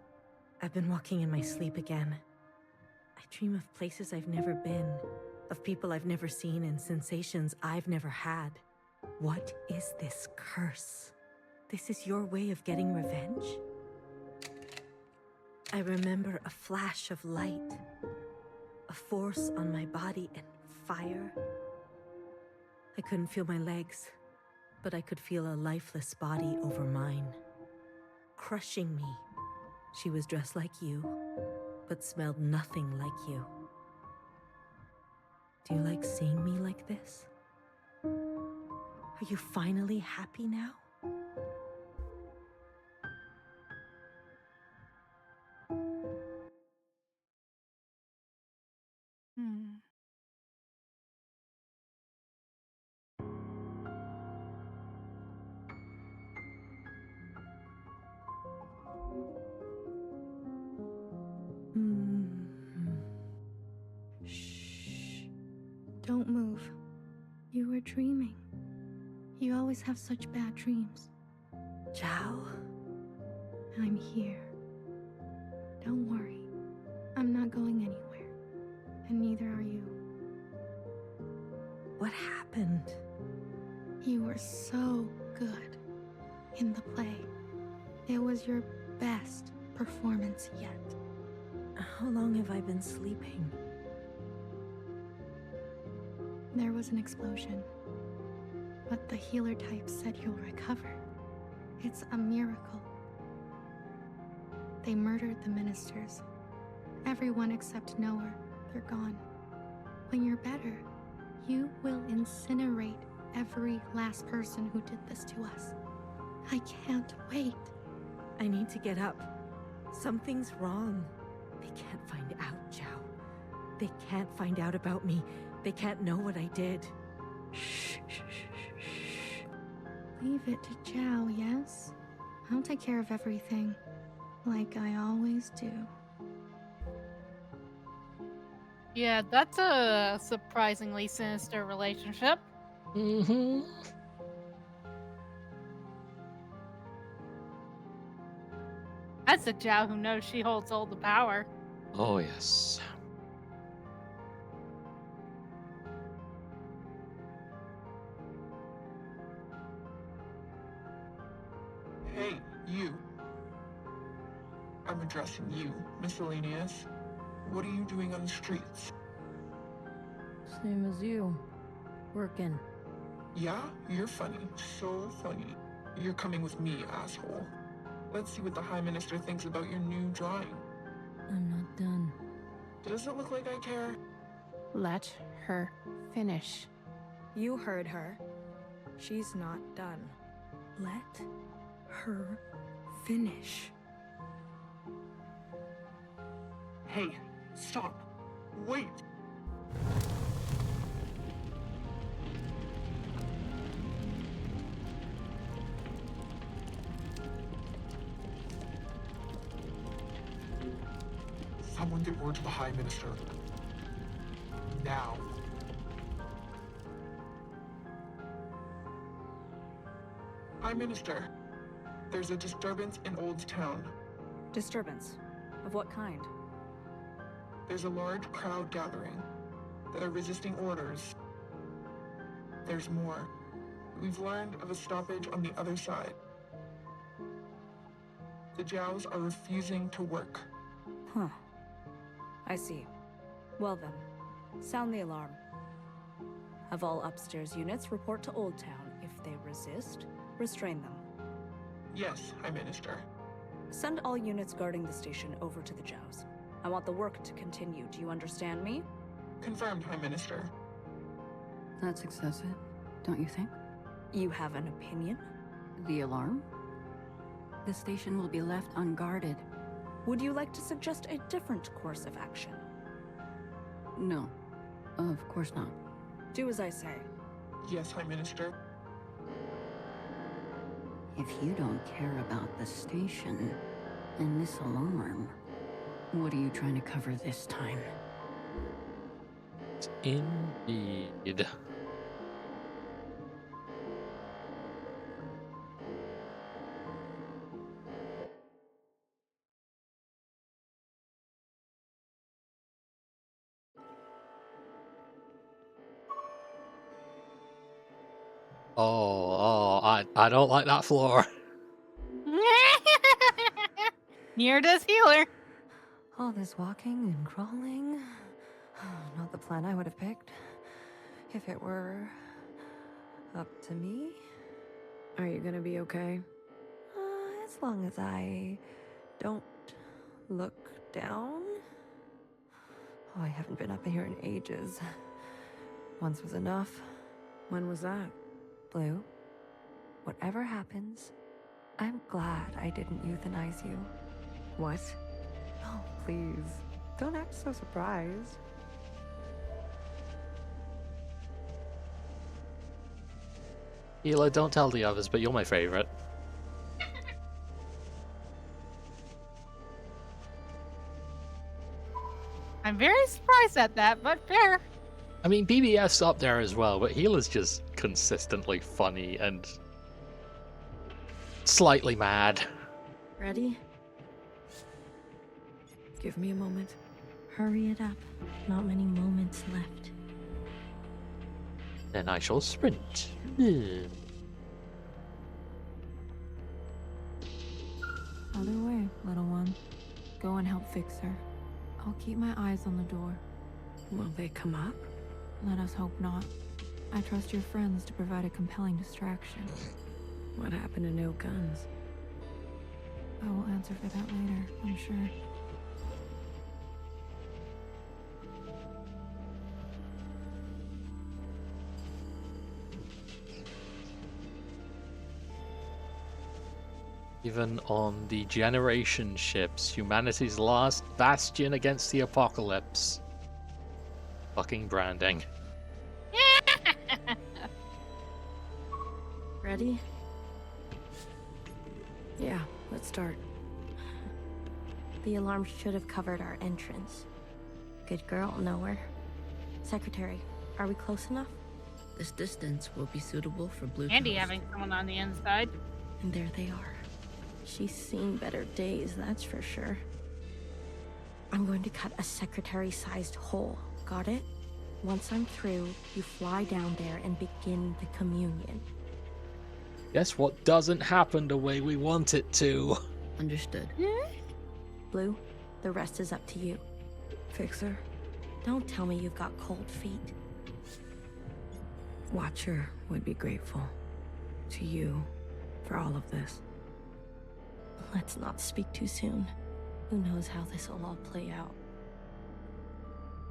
I've been walking in my sleep again. I dream of places I've never been, of people I've never seen and sensations I've never had. What is this curse? This is your way of getting revenge? I remember a flash of light, a force on my body and fire. I couldn't feel my legs, but I could feel a lifeless body over mine, crushing me. She was dressed like you, but smelled nothing like you. Do you like seeing me like this? Are you finally happy now? Don't move. You were dreaming. You always have such bad dreams. Zhao? I'm here. Don't worry. I'm not going anywhere. And neither are you. What happened? You were so good in the play. It was your best performance yet. How long have I been sleeping? There was an explosion, but the healer type said you'll recover. It's a miracle. They murdered the ministers. Everyone except Noah, they're gone. When you're better, you will incinerate every last person who did this to us. I can't wait. I need to get up. Something's wrong. They can't find out, Zhao. They can't find out about me. They can't know what I did. Shh, shh, shh, shh. Leave it to Zhao, yes? I'll take care of everything, like I always do. Yeah, that's a surprisingly sinister relationship. Mm-hmm. That's a Zhao who knows she holds all the power. Oh, yes. Hey, you. I'm addressing you, Miscellaneous. What are you doing on the streets? Same as you. Working. Yeah? You're funny. So funny. You're coming with me, asshole. Let's see what the High Minister thinks about your new drawing. I'm not done. Does it look like I care? Let her finish. You heard her. She's not done. Let her finish. Hey, stop. Wait. Someone get word to the High Minister. Now. High Minister, there's a disturbance in Old Town. Disturbance? Of what kind? There's a large crowd gathering that are resisting orders. There's more. We've learned of a stoppage on the other side. The Zhaos are refusing to work. Huh. I see. Well then, sound the alarm. Have all upstairs units report to Old Town. If they resist, restrain them. Yes, High Minister. Send all units guarding the station over to the Zhaos. I want the work to continue. Do you understand me? Confirmed, High Minister. That's excessive, don't you think? You have an opinion? The alarm? The station will be left unguarded. Would you like to suggest a different course of action? No, of course not. Do as I say. Yes, High Minister. If you don't care about the station and this alarm, what are you trying to cover this time? Indeed. I don't like that floor. Near does healer. All this walking and crawling. Not the plan I would have picked. If it were up to me. Are you gonna be okay? As long as I don't look down. Oh, I haven't been up here in ages. Once was enough. When was that? Blue, whatever happens, I'm glad I didn't euthanize you. What? Oh, please. Don't act so surprised. Hila, don't tell the others, but you're my favorite. I'm very surprised at that, but fair. I mean, BBF's up there as well, but Hila's just consistently funny and slightly mad. Ready? Give me a moment. Hurry it up. Not many moments left. Then I shall sprint. Other way, little one. Go and help fix her. I'll keep my eyes on the door. Will they come up? Let us hope not. I trust your friends to provide a compelling distraction. What happened to no guns? I will answer for that later, I'm sure. Even on the generation ships, humanity's last bastion against the apocalypse. Fucking branding. Ready? Yeah, let's start. The alarm should have covered our entrance. Good girl, nowhere. Secretary, are we close enough? This distance will be suitable for blue Andy pills. having someone on the inside. And there they are. She's seen better days, that's for sure. I'm going to cut a secretary-sized hole. Got it? Once I'm through, you fly down there and begin the communion. Guess what doesn't happen the way we want it to? Understood. Blue, the rest is up to you. Fixer? Don't tell me you've got cold feet. Watcher would be grateful to you for all of this. Let's not speak too soon. Who knows how this will all play out.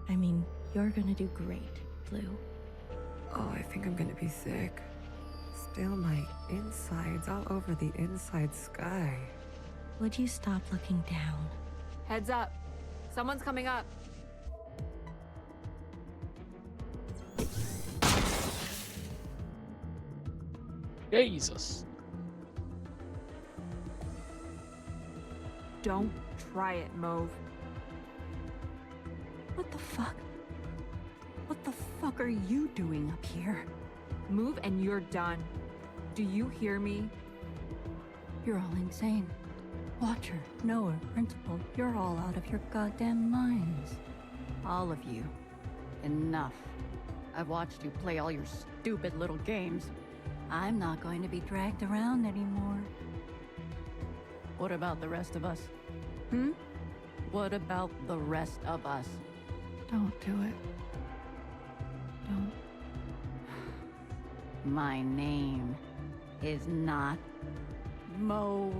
I mean, you're gonna do great, Blue. Oh, I think I'm gonna be sick. Still my insides all over the inside sky. Would you stop looking down? Heads up. Someone's coming up. Jesus. Don't try it, Mauve. What the fuck? What the fuck are you doing up here? Move and you're done. Do you hear me? You're all insane. Watcher, Noah, Principal, you're all out of your goddamn minds. All of you. Enough. I've watched you play all your stupid little games. I'm not going to be dragged around anymore. What about the rest of us? What about the rest of us? Don't do it. Don't. My name is not Mauve.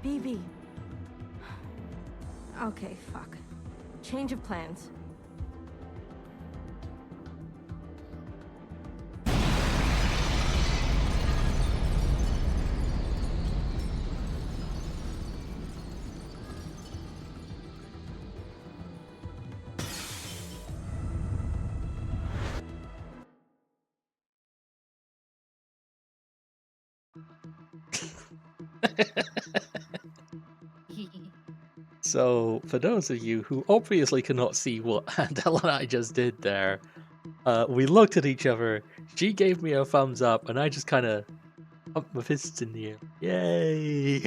BB. Okay, fuck. Change of plans. So, for those of you who obviously cannot see what Andel and I just did there, we looked at each other, she gave me a thumbs up, and I just kind of pumped my fists in the air. Yay!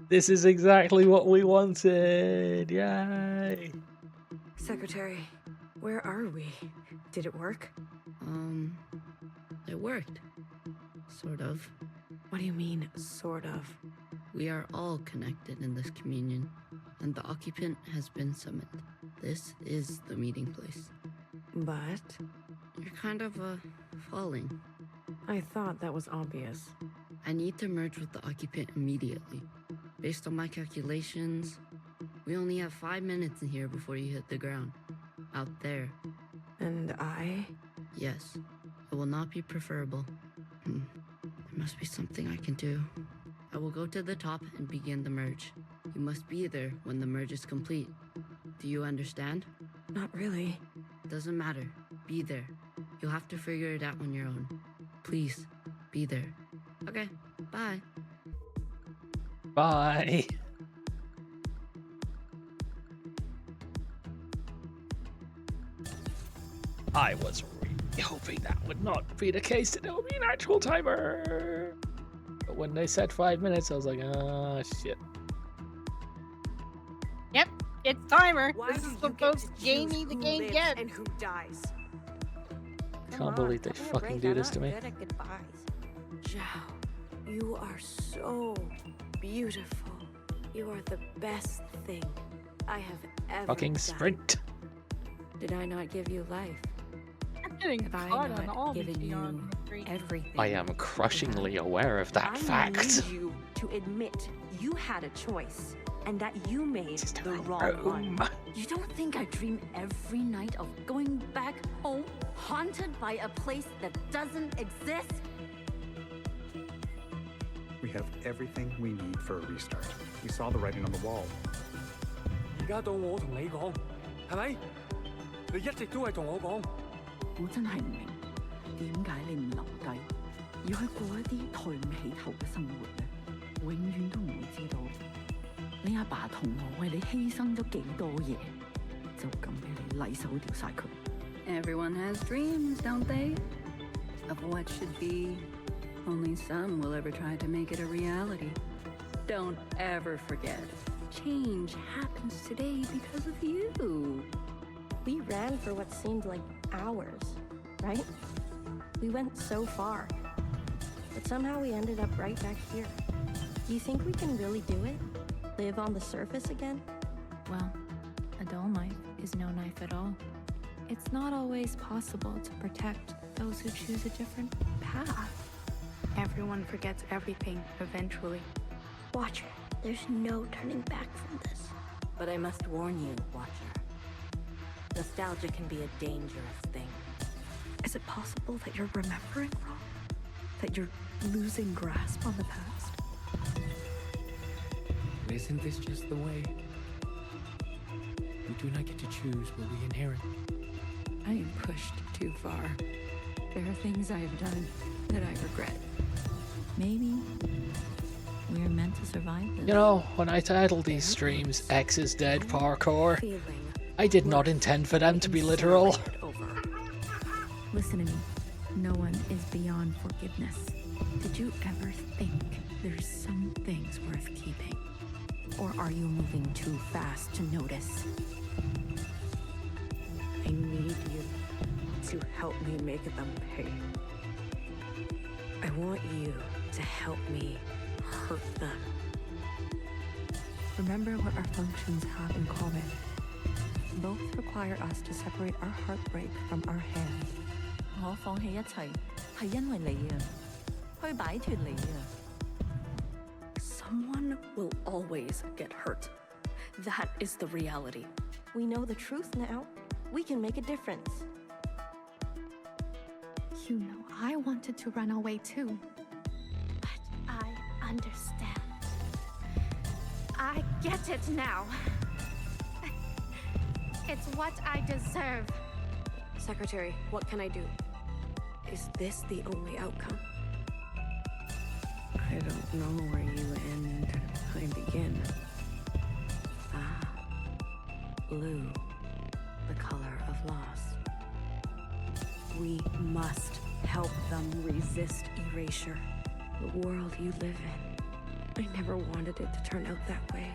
This is exactly what we wanted! Yay! Secretary, where are we? Did it work? It worked. Sort of. What do you mean, sort of? We are all connected in this communion, and the occupant has been summoned. This is the meeting place. But? You're kind of, falling. I thought that was obvious. I need to merge with the occupant immediately. Based on my calculations, we only have 5 minutes in here before you hit the ground. Out there. And I? Yes. It will not be preferable. There must be something I can do. I will go to the top and begin the merge. You must be there when the merge is complete. Do you understand? Not really. Doesn't matter. Be there. You'll have to figure it out on your own. Please, be there. Okay, bye. Bye! I was really hoping that would not be the case, and it would be an actual timer! But when they said 5 minutes, I was like, ah, shit. Yep, it's timer. Why This do is you the get most to choose gamey the who game lives gets. and who dies? Can't believe they fucking do this to me. Zhao, you are so beautiful. You are the best thing I have ever Fucking done. sprint. Did I not give you life? I'm getting Have I caught on not all given the you everything? I am crushingly aware of that I fact. need you to admit you had a choice and that you made the wrong one. You don't think I dream every night of going back home, haunted by a place that doesn't exist? We have everything we need for a restart. We saw the writing on the wall. 而家到我同你講，係咪？你一直都係同我講。我真係唔明，點解你唔留低，要去過一啲抬唔起頭嘅生活呢？永遠都唔會知道，你阿爸同我為你犧牲咗幾多嘢，就咁俾你禮手掉晒佢。Everyone has dreams, don't they? Of what should be. Only some will ever try to make it a reality. Don't ever forget, change happens today because of you. We ran for what seemed like hours, right? We went so far. But somehow we ended up right back here. Do you think we can really do it? Live on the surface again? Well, a dull knife is no knife at all. It's not always possible to protect those who choose a different path. Everyone forgets everything eventually. Watcher, there's no turning back from this. But I must warn you, Watcher. Nostalgia can be a dangerous thing. Is it possible that you're remembering wrong? That you're losing grasp on the past? Isn't this just the way? We do not get to choose what we inherit. I am pushed too far. There are things I have done that I regret. Maybe we're meant to survive this. You know, when I titled these streams X is Dead Parkour, I did not intend for them to be literal. Listen to me. No one is beyond forgiveness. Did you ever think there's some things worth keeping? Or are you moving too fast to notice? I need you to help me make them pay. I want you to help me hurt them. Remember what our functions have in common. Both require us to separate our heartbreak from our hand. 我放棄一切係因為你啊，去擺脫你啊。Someone will always get hurt. That is the reality. We know the truth now. We can make a difference. You know, I wanted to run away too. But I understand. I get it now. It's what I deserve. Secretary, what can I do? Is this the only outcome? I don't know where you end, I begin. Ah, blue, the color of loss. We must help them resist erasure. The world you live in. I never wanted it to turn out that way.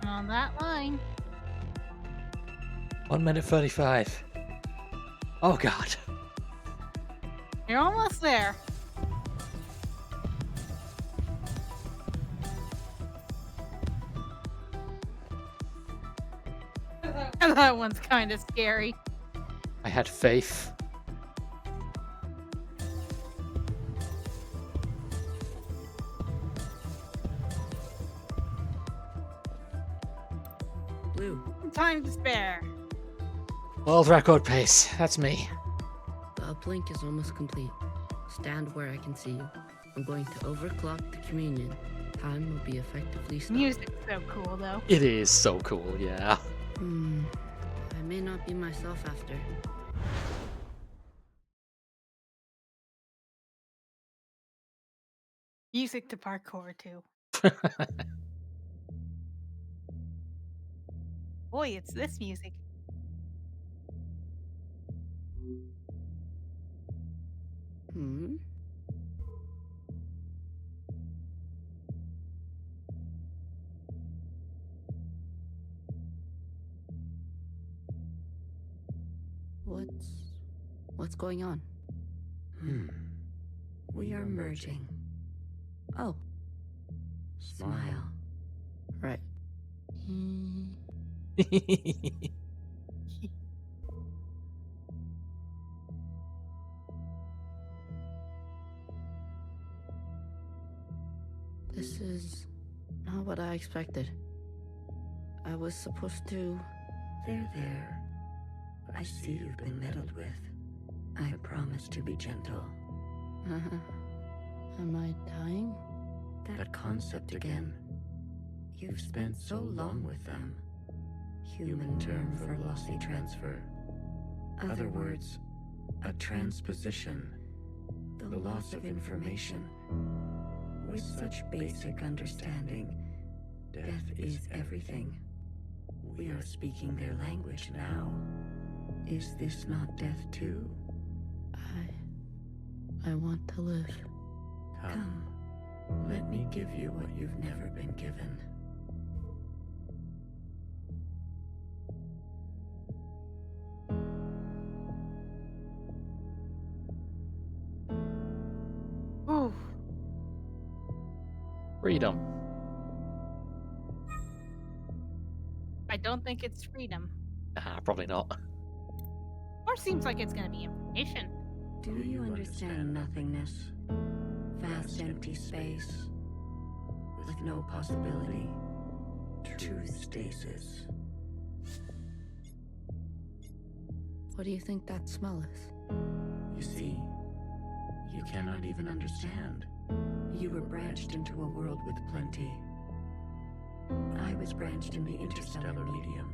On that line. 1 minute 35. Oh god. You're almost there. That one's kind of scary. I had faith. Blue. Time to spare. World record pace. That's me. The uplink is almost complete. Stand where I can see you. I'm going to overclock the communion. Time will be effectively stopped. Music's so cool, though. It is so cool, yeah. I may not be myself after. Music to parkour, too. Boy, it's this music. What's going on? We are merging. Oh. Smile. Right. This is not what I expected. I was supposed to... There. I see you've been meddled with. I promise to be gentle. Am I dying? That concept again. You've spent so long with them. Human term for lossy transfer. Other words, a transposition. The loss of information. With such basic understanding, death is everything. We are speaking their language now. Is this not death too? I want to live. Come, let me give you what you've never been given. Ooh. Freedom. I don't think it's freedom. Probably not. Or seems like it's gonna be information. Do you understand nothingness? Vast empty space. With no possibility. True stasis. What do you think that smell is? You see, you cannot even understand. You were branched into a world with plenty. I was branched in the interstellar medium.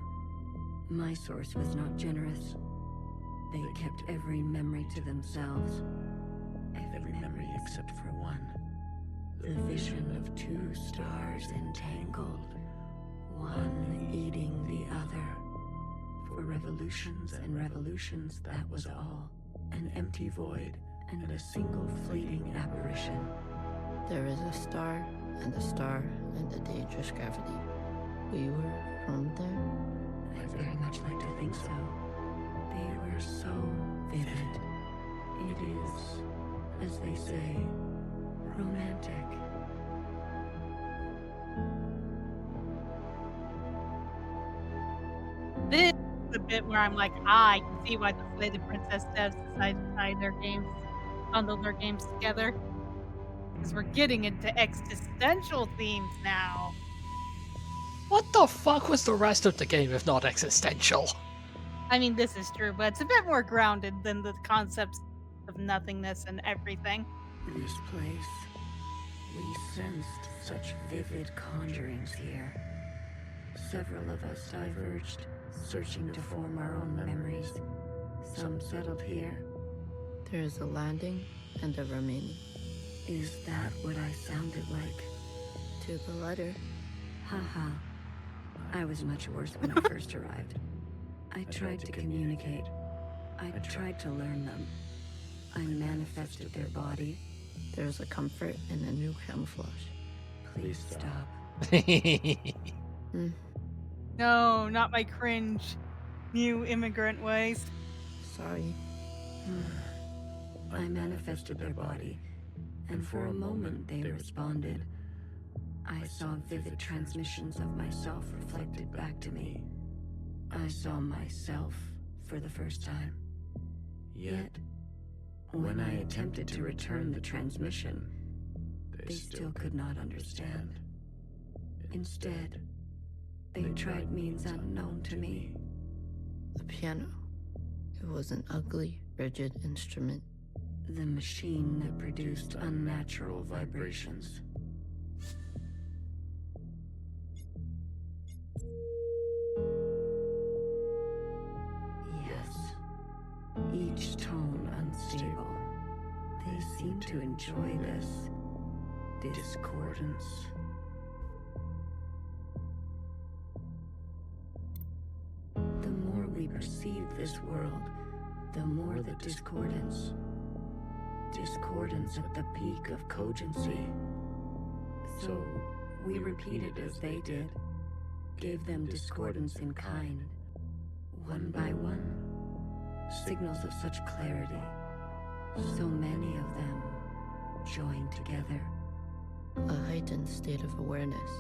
My source was not generous. They kept every memory to themselves. Every memory except for one. The vision of two stars entangled. One eating the other. For revolutions and revolutions, that was all. An empty void and a single fleeting apparition. There is a star and a dangerous gravity. We were from there? I'd very much like to think so. They were so vivid. It is, as they say, romantic. This is the bit where I'm like, I can see why the Slated Princess devs decided to tie their games, bundle their games together. Because we're getting into existential themes now. What the fuck was the rest of the game if not existential? I mean, this is true, but it's a bit more grounded than the concepts of nothingness and everything. This place, we sensed such vivid conjurings here. Several of us diverged, searching to form our own memories. Some settled here. There is a landing and a remaining. Is that what I sounded like? To the letter. Haha. I was much worse when I first arrived. I tried to communicate. I tried to learn them. I manifested their body. There's a comfort in a new camouflage. Please stop. No, not my cringe new immigrant ways. Sorry. I manifested their body, and for a moment they responded. I saw vivid transmissions of myself reflected back to me. I saw myself for the first time. Yet, when I attempted to return the transmission, they still could not understand. Instead, they tried means unknown to me. The piano. It was an ugly, rigid instrument. The machine that produced unnatural vibrations. Yes, each tone unstable. They seem to enjoy this discordance. The more we perceive this world, the more the discordance. Discordance at the peak of cogency. So we repeated as they did, gave them discordance in kind, one by one. Signals of such clarity, so many of them joined together. A heightened state of awareness.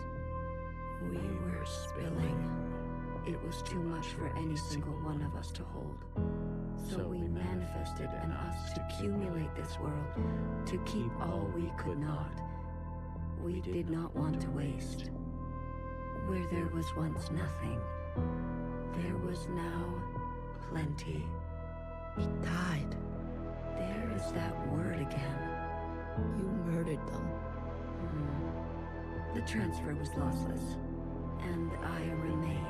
We were spilling. It was too much for any single one of us to hold. So we manifested an us to accumulate this world, to keep all we could not. We did not want to waste. Where there was once nothing, there was now plenty. He died. There is that word again. You murdered them. The transfer was lossless, and I remain.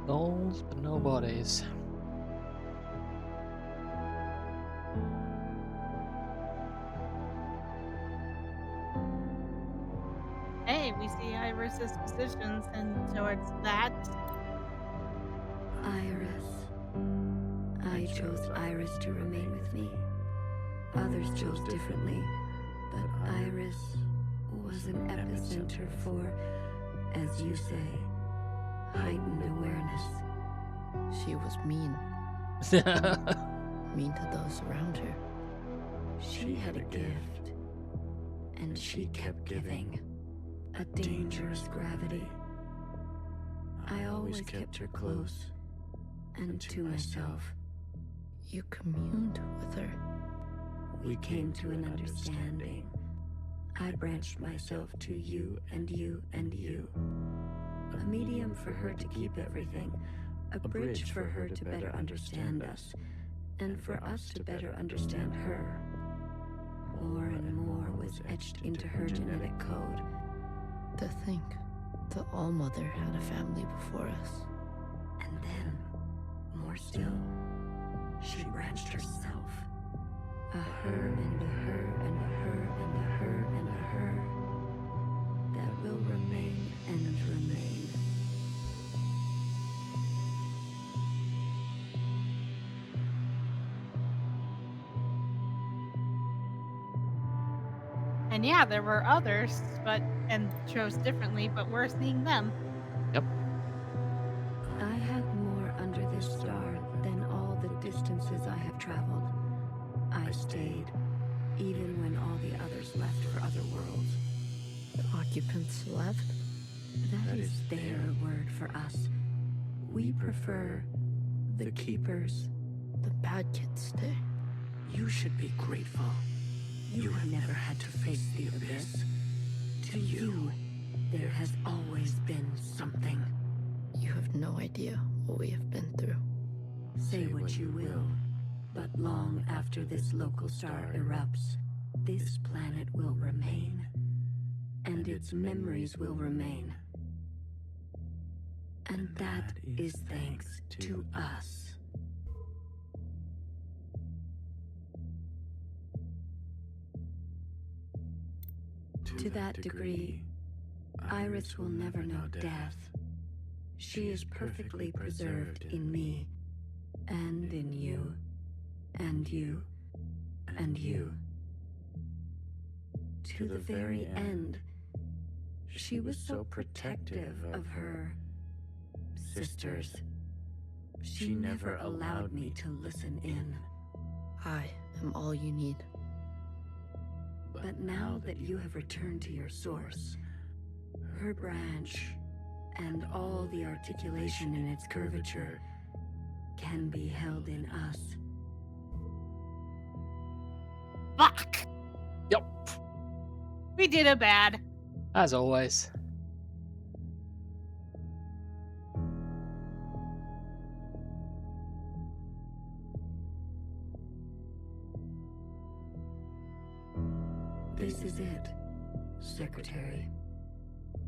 Souls, but no bodies. Hey, we see Iris's positions, and so it's that. Iris. I chose Iris to remain with me. Others chose differently, but Iris was an epicenter for, as you say, heightened awareness. She was mean. Mean to those around her. She had a gift, and she kept giving. A dangerous gravity. I always kept her close, and to myself. You communed with her. We came to an understanding. I branched myself to you and you and you. A medium for her to keep everything, a bridge for her to better understand us, and for us to better understand her. More and more was etched into her genetic code. To think, the All-Mother had a family before us. And then, more still, she branched herself. A her and a her and a her and a her and a her that will remain and remain. And yeah, there were others, and chose differently, but we're seeing them. Yep. I had more under this star than all the distances I have traveled. I stayed, even when all the others left for other worlds. The occupants left? That is their word for us. We prefer the keepers. The bad kids stay. You should be grateful. You have never had to face the abyss. To you, there has always been something. You have no idea what we have been through. Say what you will, but long after this local star erupts, this planet will remain. and its memories will remain. And that is thanks to us. To that degree, Iris will never know death. She is perfectly preserved in me, and in you, and you, and you. To the very end, she was so protective of her sisters. She never allowed me to listen in. I am all you need. But now that you have returned to your source, her branch and all the articulation in its curvature can be held in us. Fuck! Yep. We did it bad. As always. This is it, Secretary.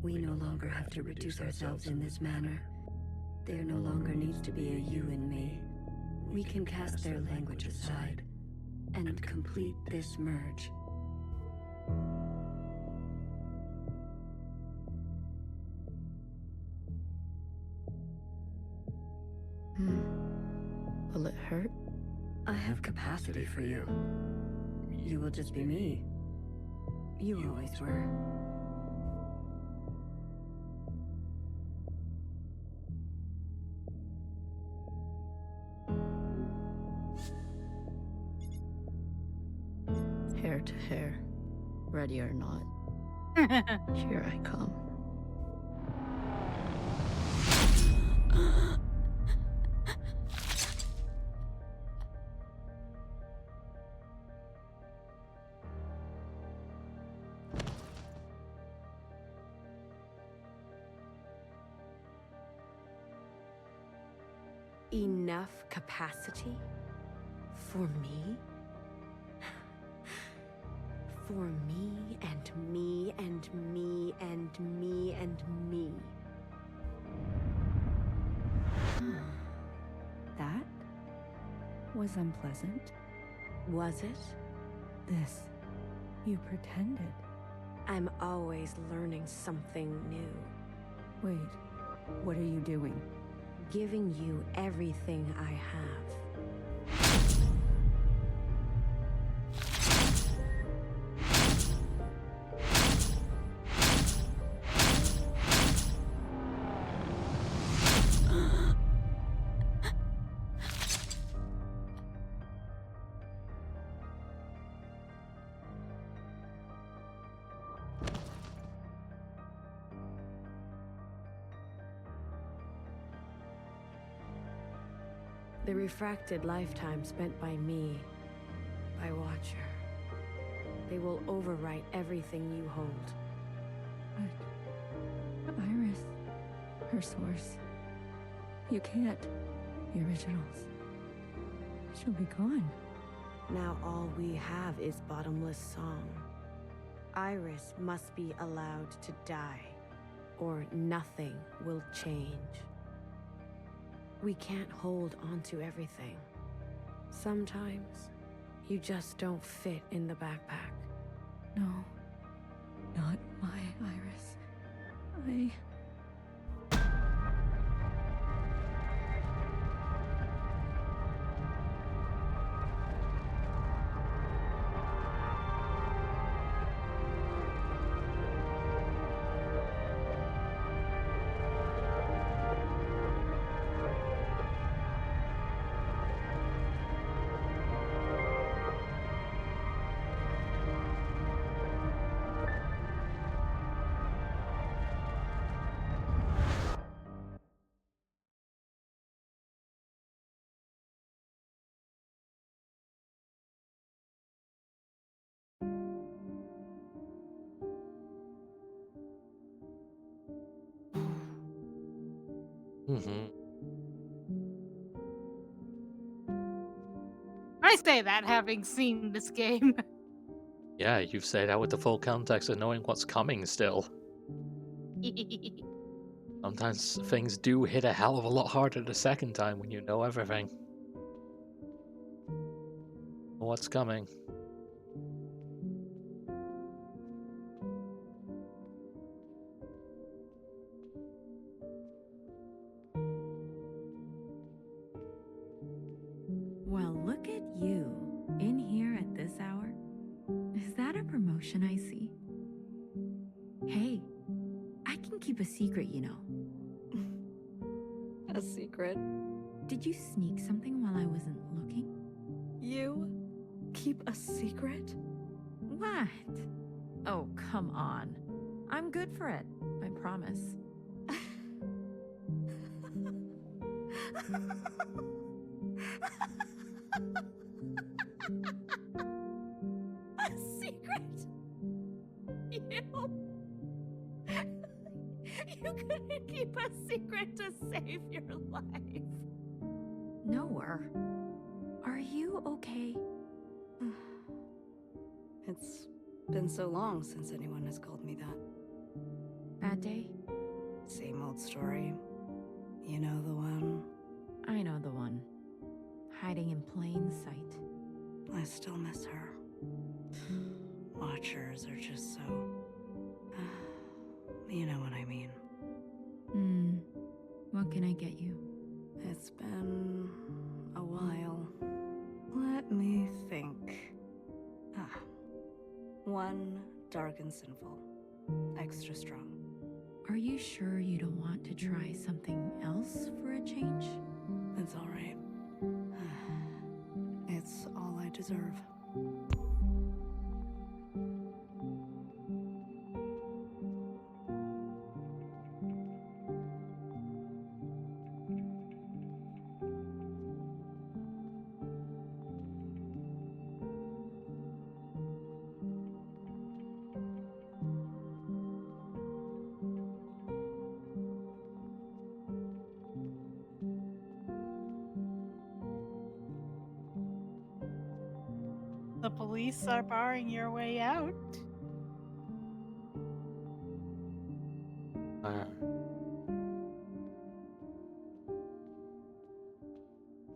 We no longer have to reduce ourselves in this manner. There no longer needs to be a you and me. We can cast their language aside and complete this merge. Will it hurt? I have capacity for you. You will just be me. You always were. Hair to hair, ready or not. Here I come. Enough capacity? For me? For me and me and me and me and me. That was unpleasant. Was it? This. You pretended. I'm always learning something new. Wait, what are you doing? Giving you everything I have. The refracted lifetime spent by me, by Watcher. They will overwrite everything you hold. But Iris, her source. You can't. The originals. She'll be gone. Now all we have is bottomless song. Iris must be allowed to die, or nothing will change. We can't hold onto everything. Sometimes, you just don't fit in the backpack. No, not my Iris. I say that having seen this game. Yeah, you've said that with the full context of knowing what's coming still. Sometimes things do hit a hell of a lot harder the second time when you know everything. What's coming? Well, look at you. In here at this hour? Is that a promotion I see? Hey, I can keep a secret, you know. A secret? Did you sneak something while I wasn't looking? You keep a secret? What? Oh, come on. I'm good for it. I promise. A secret? You couldn't keep a secret to save your life. Noah, are you okay? It's been so long since anyone has called me that. Bad day? Same old story. You know the one? I know the one. Hiding in plain sight. I still miss her. Watchers are just so... you know what I mean. What can I get you? It's been a while. Let me think. One dark and sinful. Extra strong. Are you sure you don't want to try something else for a change? It's all right. It's all I deserve. The police are barring your way out.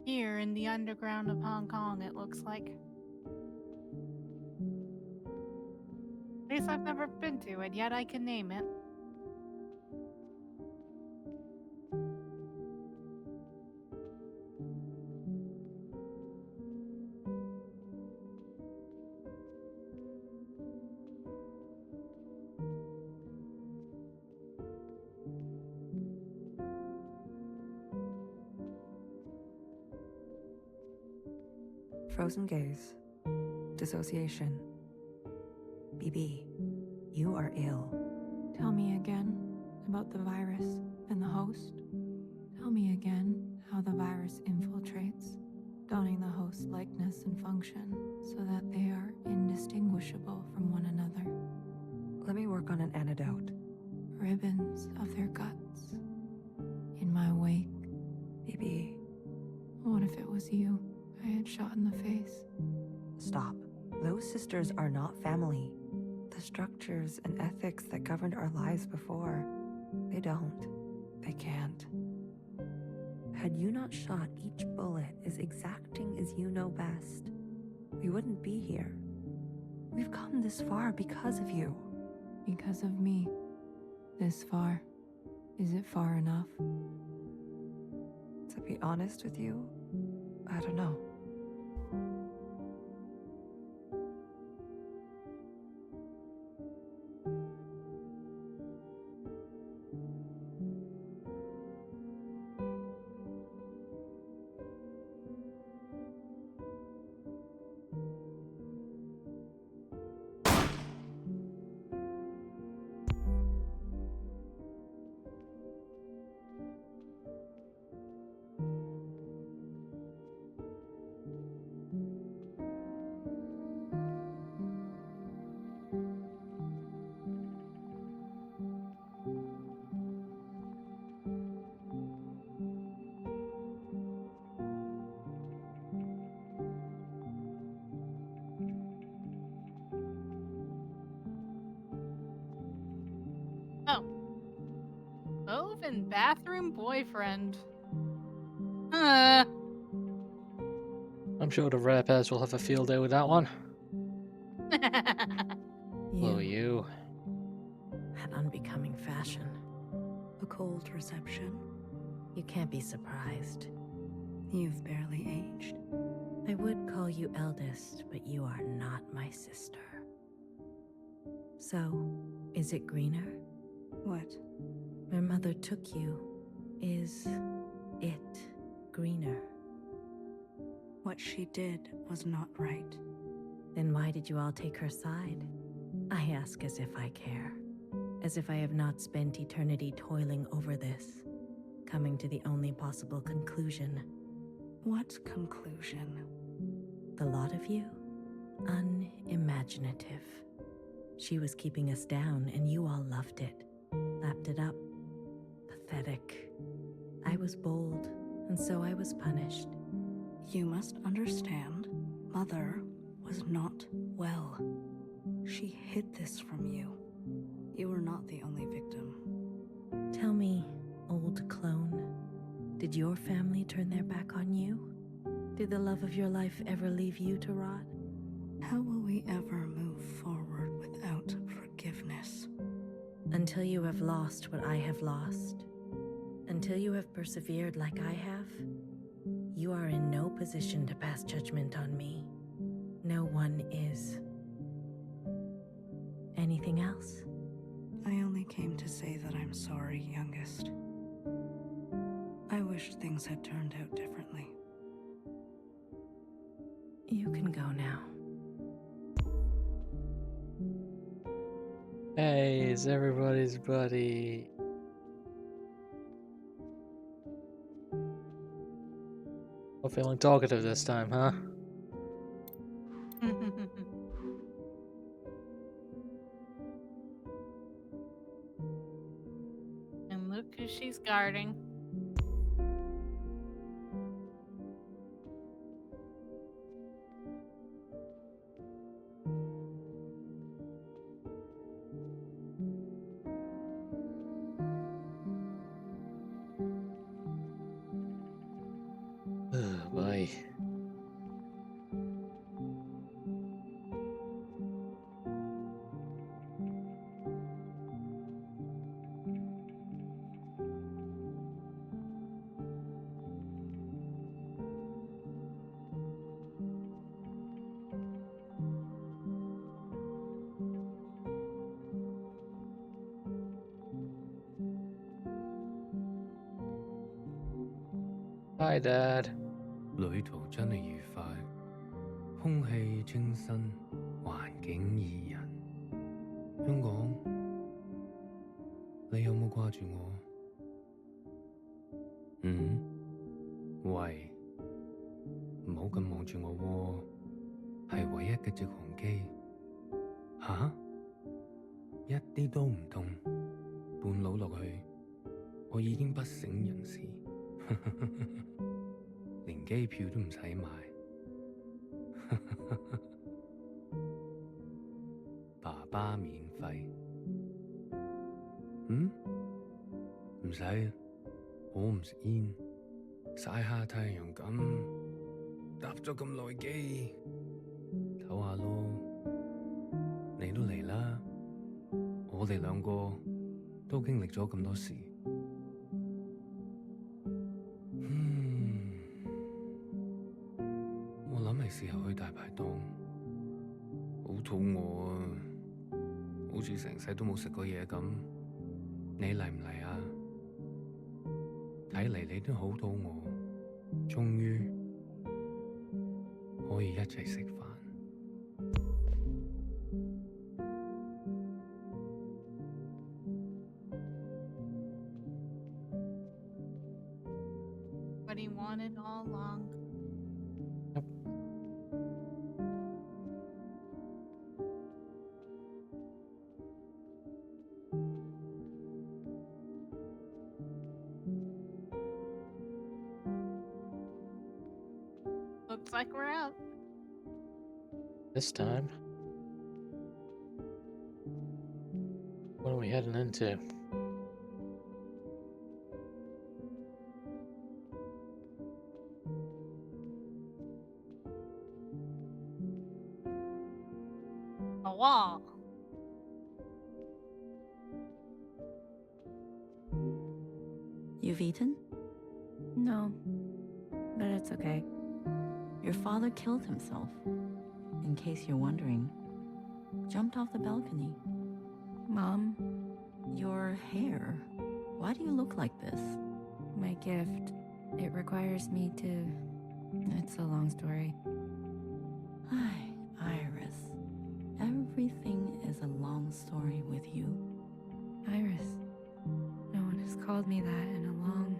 Here in the underground of Hong Kong, it looks like. Place I've never been to, and yet I can name it. Frozen gaze. Dissociation. BB, you are ill. Tell me again about the virus and the host. Tell me again how the virus infiltrates, donning the host's likeness and function so that they are indistinguishable from one another. Let me work on an antidote. Ribbons of their guts. In my wake. BB. What if it was you I had shot in the face? Stop. Those sisters are not family. The structures and ethics that governed our lives before, they don't. They can't. Had you not shot each bullet as exacting as you know best, we wouldn't be here. We've come this far because of you. Because of me. This far. Is it far enough? To be honest with you, I don't know. Oh. Stove and bathroom boyfriend. Uh. I'm sure the rare pairs will have a field day with that one. Hello, you. That unbecoming fashion. A cold reception. You can't be surprised. You've barely aged. I would call you eldest, but you are not my sister. So, is it greener? What? My mother took you. Is it greener? What she did was not right. Then why did you all take her side? I ask as if I care. As if I have not spent eternity toiling over this, coming to the only possible conclusion. What conclusion? The lot of you? Unimaginative. She was keeping us down, and you all loved it. Lapped it up. Pathetic. I was bold, and so I was punished. You must understand, Mother was not well. She hid this from you. You were not the only victim. Tell me, old clone, did your family turn their back on you? Did the love of your life ever leave you to rot? How will we ever move forward without forgiveness? Until you have lost what I have lost. Until you have persevered like I have, you are in no position to pass judgment on me. No one is. Anything else? I only came to say that I'm sorry, youngest. I wish things had turned out differently. You can go now. Hey, it's everybody's buddy. I'm feeling talkative this time, huh? And look who she's guarding. Oh boy. Hi, Dad. 旅途真係愉快，空氣清新，環境宜人。香港，你有冇掛住我？嗯？喂，唔好咁望住我喎，係唯一嘅直航機。吓？一啲都唔凍，半路落去，我已經不省人事。連機票都唔使買，爸爸免費。唔使，我唔食煙，曬下太陽咁，搭咗咁耐機，唞下咯。你都嚟啦，我哋兩個都經歷咗咁多事。時候去大排檔，好肚餓啊！好似成世都冇食過嘢咁。你嚟唔嚟啊？睇嚟你都好肚餓，終於可以一齊食飯。What he wanted all along. Looks like we're out. This time. What do we heading into? A wall. You've eaten? No, but it's okay. Your father killed himself. In case you're wondering, jumped off the balcony. Mom? Your hair. Why do you look like this? My gift. It requires me to... It's a long story. Hi, Iris. Everything is a long story with you. Iris. No one has called me that in a long,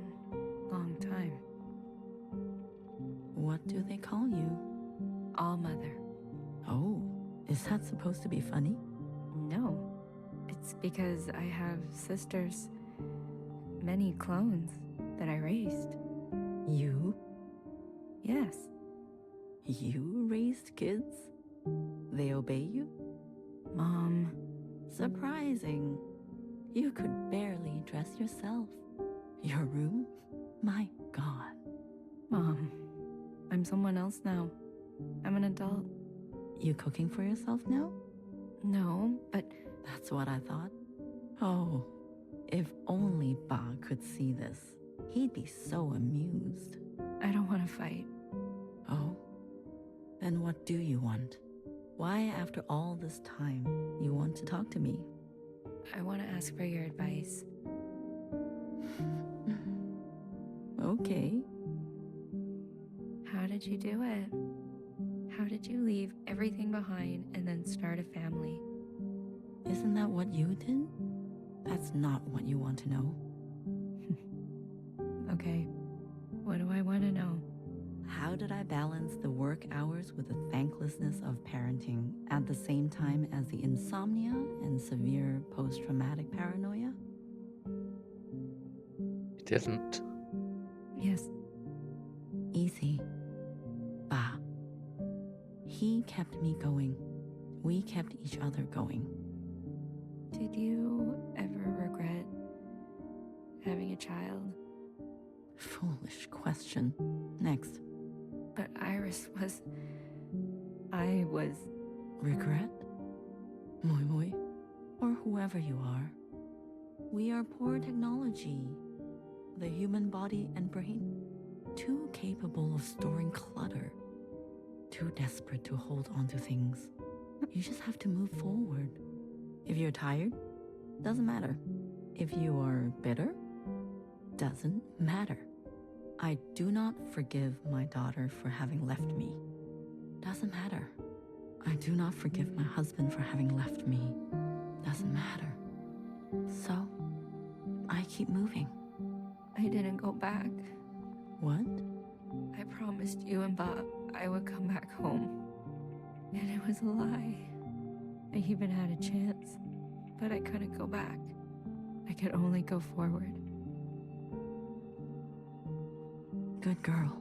long time. What do they call you? All-Mother. Oh, is that supposed to be funny? No. It's because I have sisters. Many clones that I raised. You? Yes. You raised kids? They obey you? Mom. Surprising. You could barely dress yourself. Your room? My God. Mom, I'm someone else now. I'm an adult. You cooking for yourself now? No, but... That's what I thought. Oh, if only Ba could see this. He'd be so amused. I don't want to fight. Oh? Then what do you want? Why, after all this time, you want to talk to me? I want to ask for your advice. Okay. How did you do it? How did you leave everything behind and then start a family? Isn't that what you did? That's not what you want to know. Okay. What do I want to know? How did I balance the work hours with the thanklessness of parenting at the same time as the insomnia and severe post-traumatic paranoia? You didn't. Yes. Easy. Ba. He kept me going. We kept each other going. Did you ever regret having a child? Foolish question. Next. But Iris was... I was... Regret? Moi Moi? Or whoever you are. We are poor technology. The human body and brain. Too capable of storing clutter. Too desperate to hold on to things. You just have to move forward. If you're tired, doesn't matter. If you are bitter, doesn't matter. I do not forgive my daughter for having left me. Doesn't matter. I do not forgive my husband for having left me. Doesn't matter. So, I keep moving. I didn't go back. What? I promised you and Bob I would come back home. And it was a lie. I even had a chance, but I couldn't go back. I could only go forward. Good girl.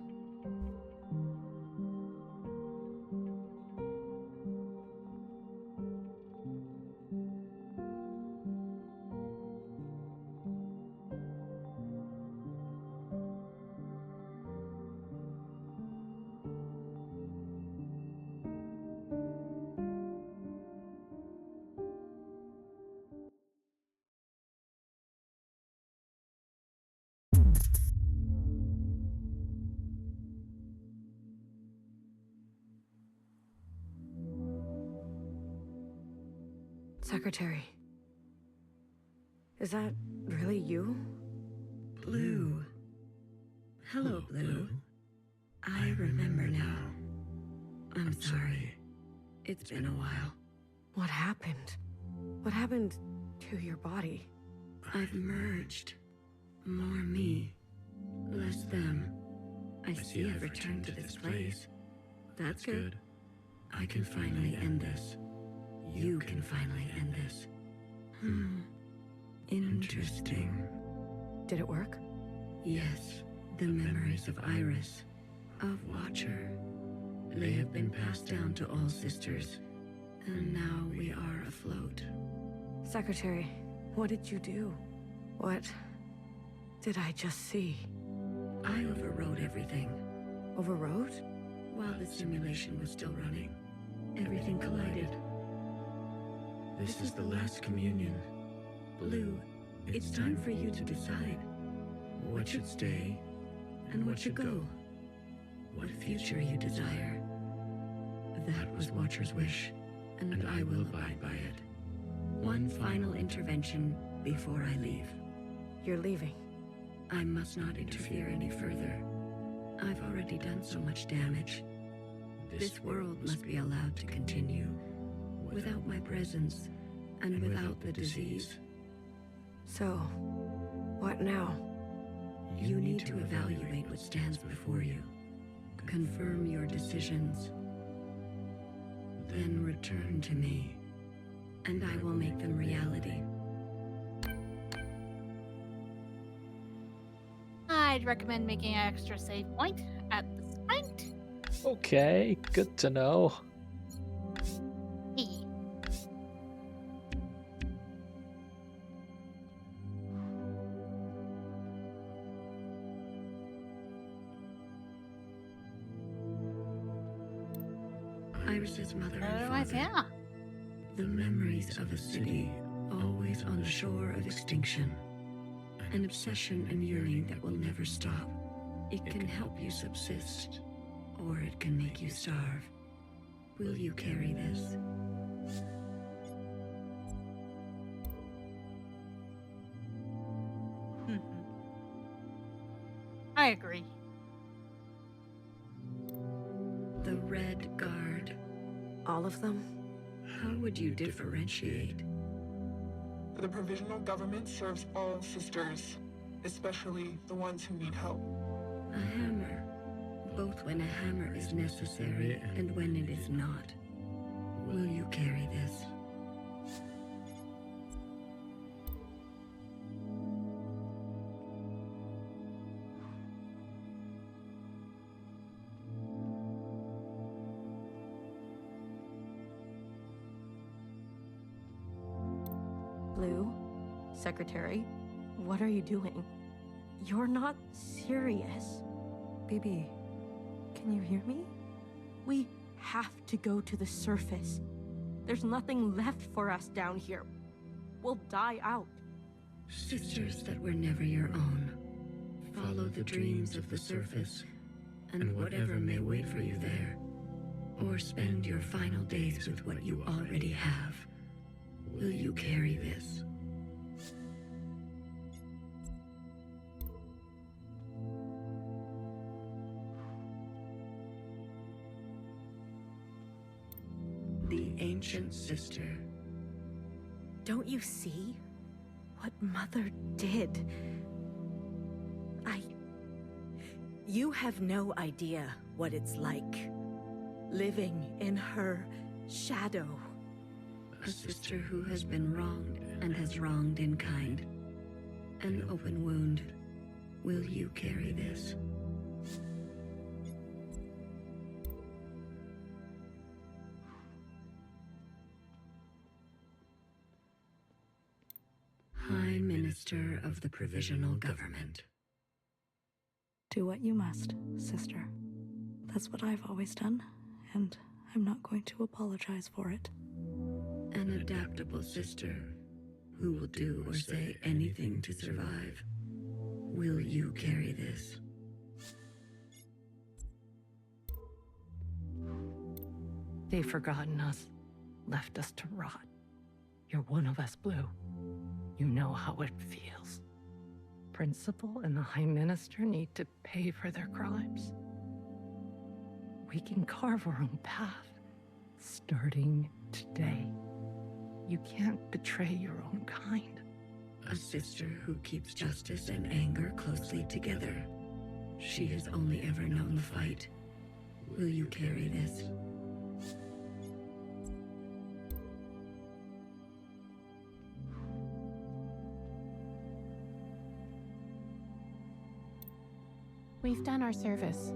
Secretary. Is that really you? Blue. Hello, Blue. I remember now. I'm sorry. It's been a while. What happened? What happened to your body? I've merged. More me, less them. I see I've returned to this place. That's good. I can finally end this. You can finally end this. Interesting. Did it work? Yes, the memories of Iris, of Watcher. They have been passed down to all sisters, and now we are afloat. Secretary, What did you do? What did I just see? I overrode everything. Overrode? While the simulation was still running, everything collided. This is the last communion. Blue, it's time for you to decide What should stay and what should go. What future you desire. That was Watcher's wish, and I will abide by it. One final intervention before I leave. You're leaving. I must not interfere any further. I've already done so much damage. This world must be allowed to continue without my presence and without the disease. So, what now? You need to evaluate what stands before you. Confirm your decisions. Then return to me, and I will make them reality. I'd recommend making an extra save point at this point. Okay, good to know. E. Iris's mother and Otherwise, father. yeah. The memories of a city always on the shore of extinction. An obsession and yearning that will never stop. It can help you subsist, or it can make you starve. Will you carry this? I agree. The Red Guard. All of them? How would you differentiate? The provisional government serves all sisters, especially the ones who need help. A hammer. Both when a hammer is necessary and when it is not. Will you carry this? Blue, Secretary, what are you doing? You're not serious. Baby, can you hear me? We have to go to the surface. There's nothing left for us down here. We'll die out. Sisters that were never your own. Follow the dreams of the surface, and whatever may wait for you there. Or spend your final days with what you already have. Will you carry this? The ancient sister. Don't you see what Mother did? You have no idea what it's like living in her shadow. A sister who has been wronged and has wronged in kind. An open wound. Will you carry this? High Minister of the Provisional Government. Do what you must, sister. That's what I've always done, and I'm not going to apologize for it. An adaptable sister who will do or say anything to survive. Will you carry this? They've forgotten us, left us to rot. You're one of us, Blue. You know how it feels. Principal and the High Minister need to pay for their crimes. We can carve our own path, starting today. You can't betray your own kind. A sister who keeps justice and anger closely together. She has only ever known the fight. Will you carry this? We've done our service.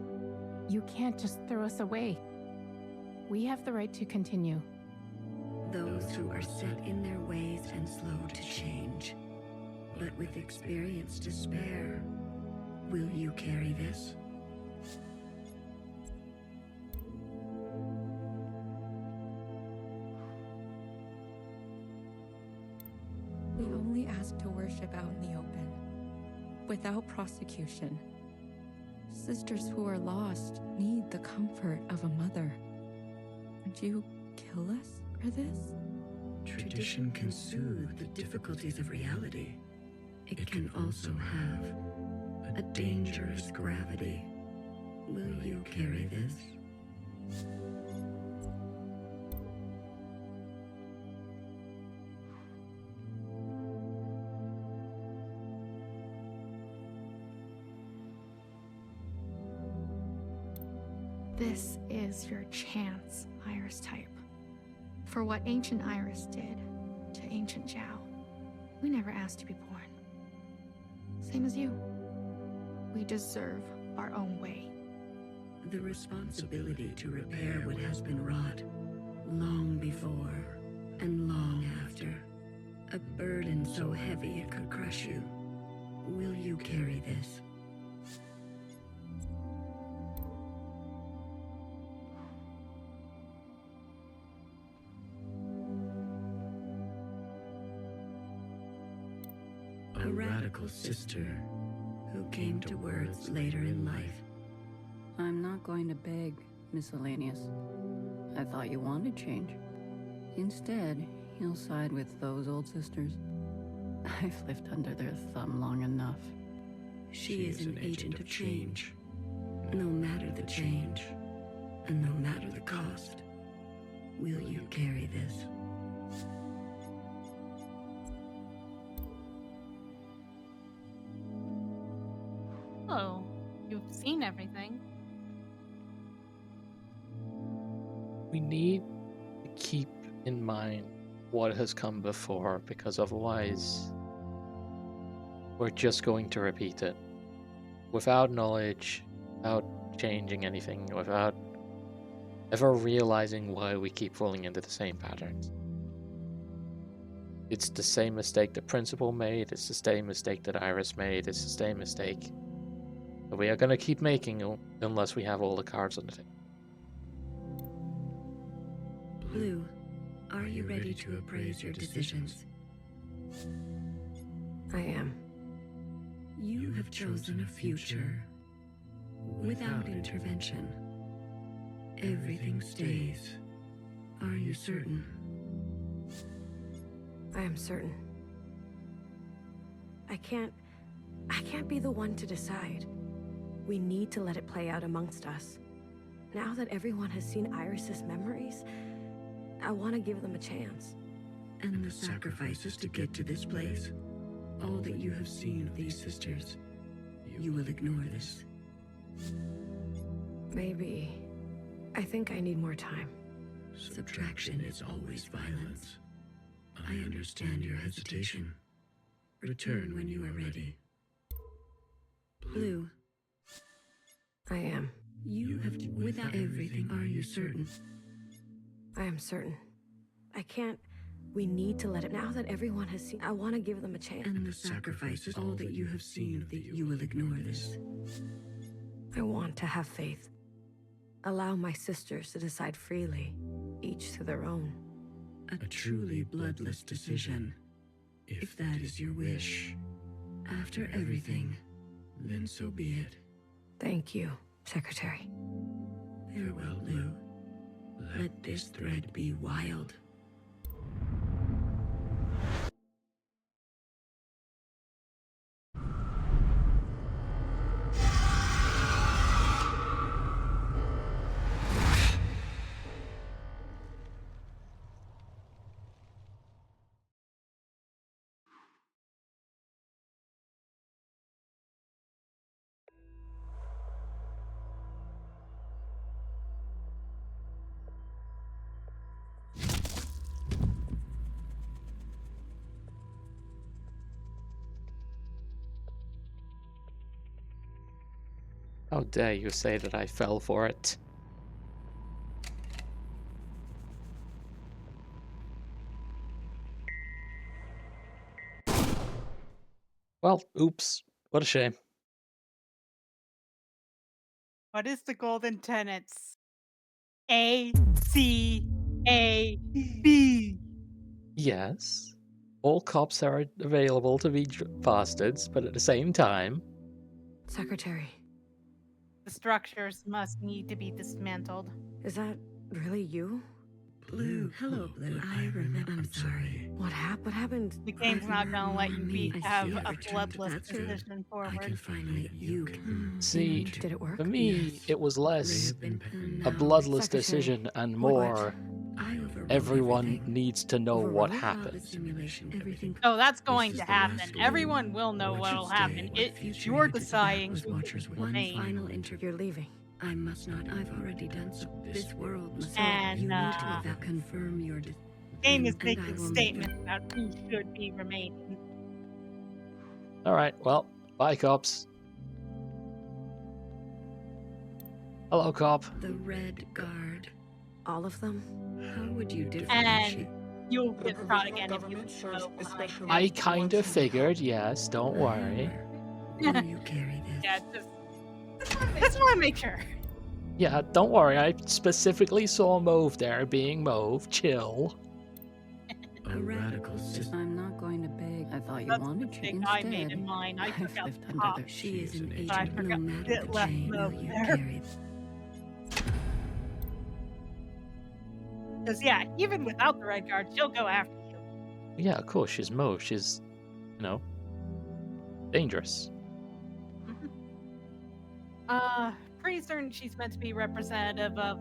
You can't just throw us away. We have the right to continue. those who are set in their ways and slow to change, but with experience to spare. Will you carry this? We only ask to worship out in the open, without prosecution. Sisters who are lost need the comfort of a mother. Would you kill us for this? Tradition can soothe the difficulties of reality. It can also have a dangerous gravity. Will you carry this? This is your chance, Iris type. For what ancient Iris did to ancient Zhao. We never asked to be born. Same as you. We deserve our own way. The responsibility to repair what has been wrought, long before and long after. A burden so heavy it could crush you. Will you carry this? A radical sister who came to words later in life. I'm not going to beg, Miscellaneous. I thought you wanted change. Instead, you'll side with those old sisters. I've lived under their thumb long enough. She is an agent of change. No matter the change, and no matter the cost, will you carry this? Oh, you've seen everything. We need to keep in mind what has come before, because otherwise we're just going to repeat it without knowledge, without changing anything, without ever realizing why we keep falling into the same patterns. It's the same mistake the principal made, it's the same mistake that Iris made, it's the same mistake that we are going to keep making unless we have all the cards on the table. Blue, are you ready to appraise your decisions? I am. You have chosen a future without intervention. Everything stays. Are you certain? I am certain. I can't be the one to decide. We need to let it play out amongst us. Now that everyone has seen Iris's memories, I want to give them a chance. And the sacrifices to get to this place, all that you have seen of these sisters, you will ignore this. Maybe. I think I need more time. Subtraction is always violence. I understand your hesitation. Return when you are ready. Blue. I am. You have to, without everything, are you certain? I am certain. I can't. We need to let it. Now that everyone has seen, I want to give them a chance. And the sacrifices, all that you have seen, that you will ignore this. I want to have faith. Allow my sisters to decide freely, each to their own. A truly bloodless decision, if that is your wish. After everything, then so be it. Thank you, Secretary. Farewell, Lou. Let this thread be wild. How dare you say that I fell for it? Well, oops. What a shame. What is the golden tenets? A, C, A, B. Yes. All cops are available to be bastards, but at the same time... Secretary, The structures must need to be dismantled. is that really you? Blue. Hello, Blue. I remember. I'm sorry. What happened? The game's not gonna let you have a bloodless That's good. decision I can forward. finally. You can. See, Did it work? for me, Yes. it was less Ribbon pen a now. bloodless Secretary, decision and what? more I overrode everyone everything. needs to know what Overrode? happened. Simulation. Everything. Oh, that's going This to is the happen. last Everyone game. will know What what'll should happen. stay, what It, future you're you could deciding was who Watchers will one remain. final interview. You're leaving. I must not. I've already done so. This world must. And, you need to confirm your. Game is and I making will statements about who should be remaining. Alright, well, bye, cops. Hello, cop. The Red Guard. All of them? How would you differentiate? And you'll get shot again if you go behind. I kind of figured, yes, don't worry. Will you carry this? Yeah, just want to make sure. Yeah, don't worry, I specifically saw Mauve there being Mauve. Chill. A radical system. I'm not going to beg. I thought you That's wanted the to thing instead. I made in mine. I took out lived the under top. their She is an But I agent, no forgot matter it the left chain. Will Mauve you there. carry this? Because, yeah, even without the Red Guard, she'll go after you. Yeah, of course, she's Mauve. She's, dangerous. Pretty certain she's meant to be representative of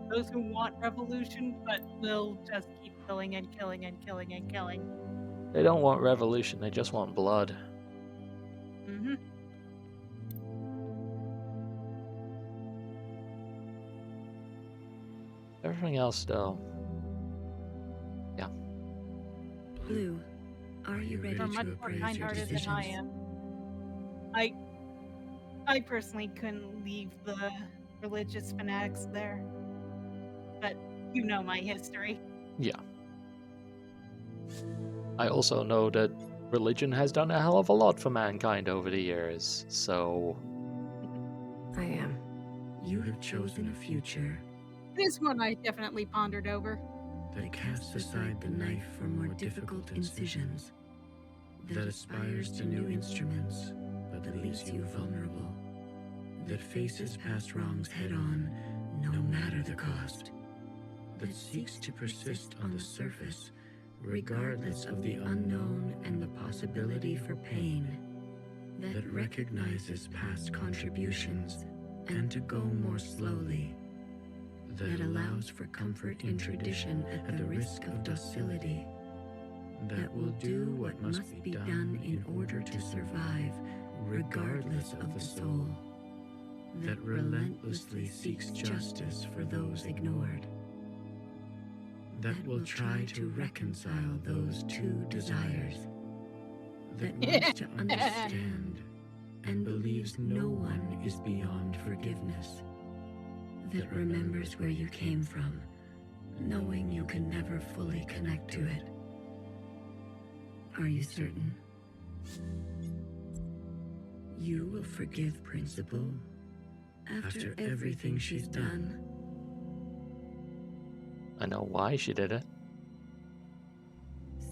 those who want revolution, but will just keep killing and killing and killing and killing. They don't want revolution, they just want blood. Mm-hmm. Everything else, though. Yeah. Blue, are you ready You're to much more appraise your kind-hearted than I decisions? am. I personally couldn't leave the religious fanatics there. But you know my history. Yeah. I also know that religion has done a hell of a lot for mankind over the years, so... I am. You have chosen a future This one I definitely pondered over. that casts aside the knife for more difficult incisions, that aspires to new instruments, but that leaves you vulnerable, that faces past wrongs head on, no matter the cost, that seeks to persist on the surface, regardless of the unknown and the possibility for pain, that recognizes past contributions and to go more slowly, that allows for comfort in tradition at the risk of docility, that will do what must be done in order to survive, regardless of the soul, that relentlessly seeks justice for those ignored, that will try to reconcile those two desires, that wants to understand and believes no one is beyond forgiveness, that remembers where you came from, knowing you can never fully connect to it. Are you certain? You will forgive Principal after everything she's done? I know why she did it.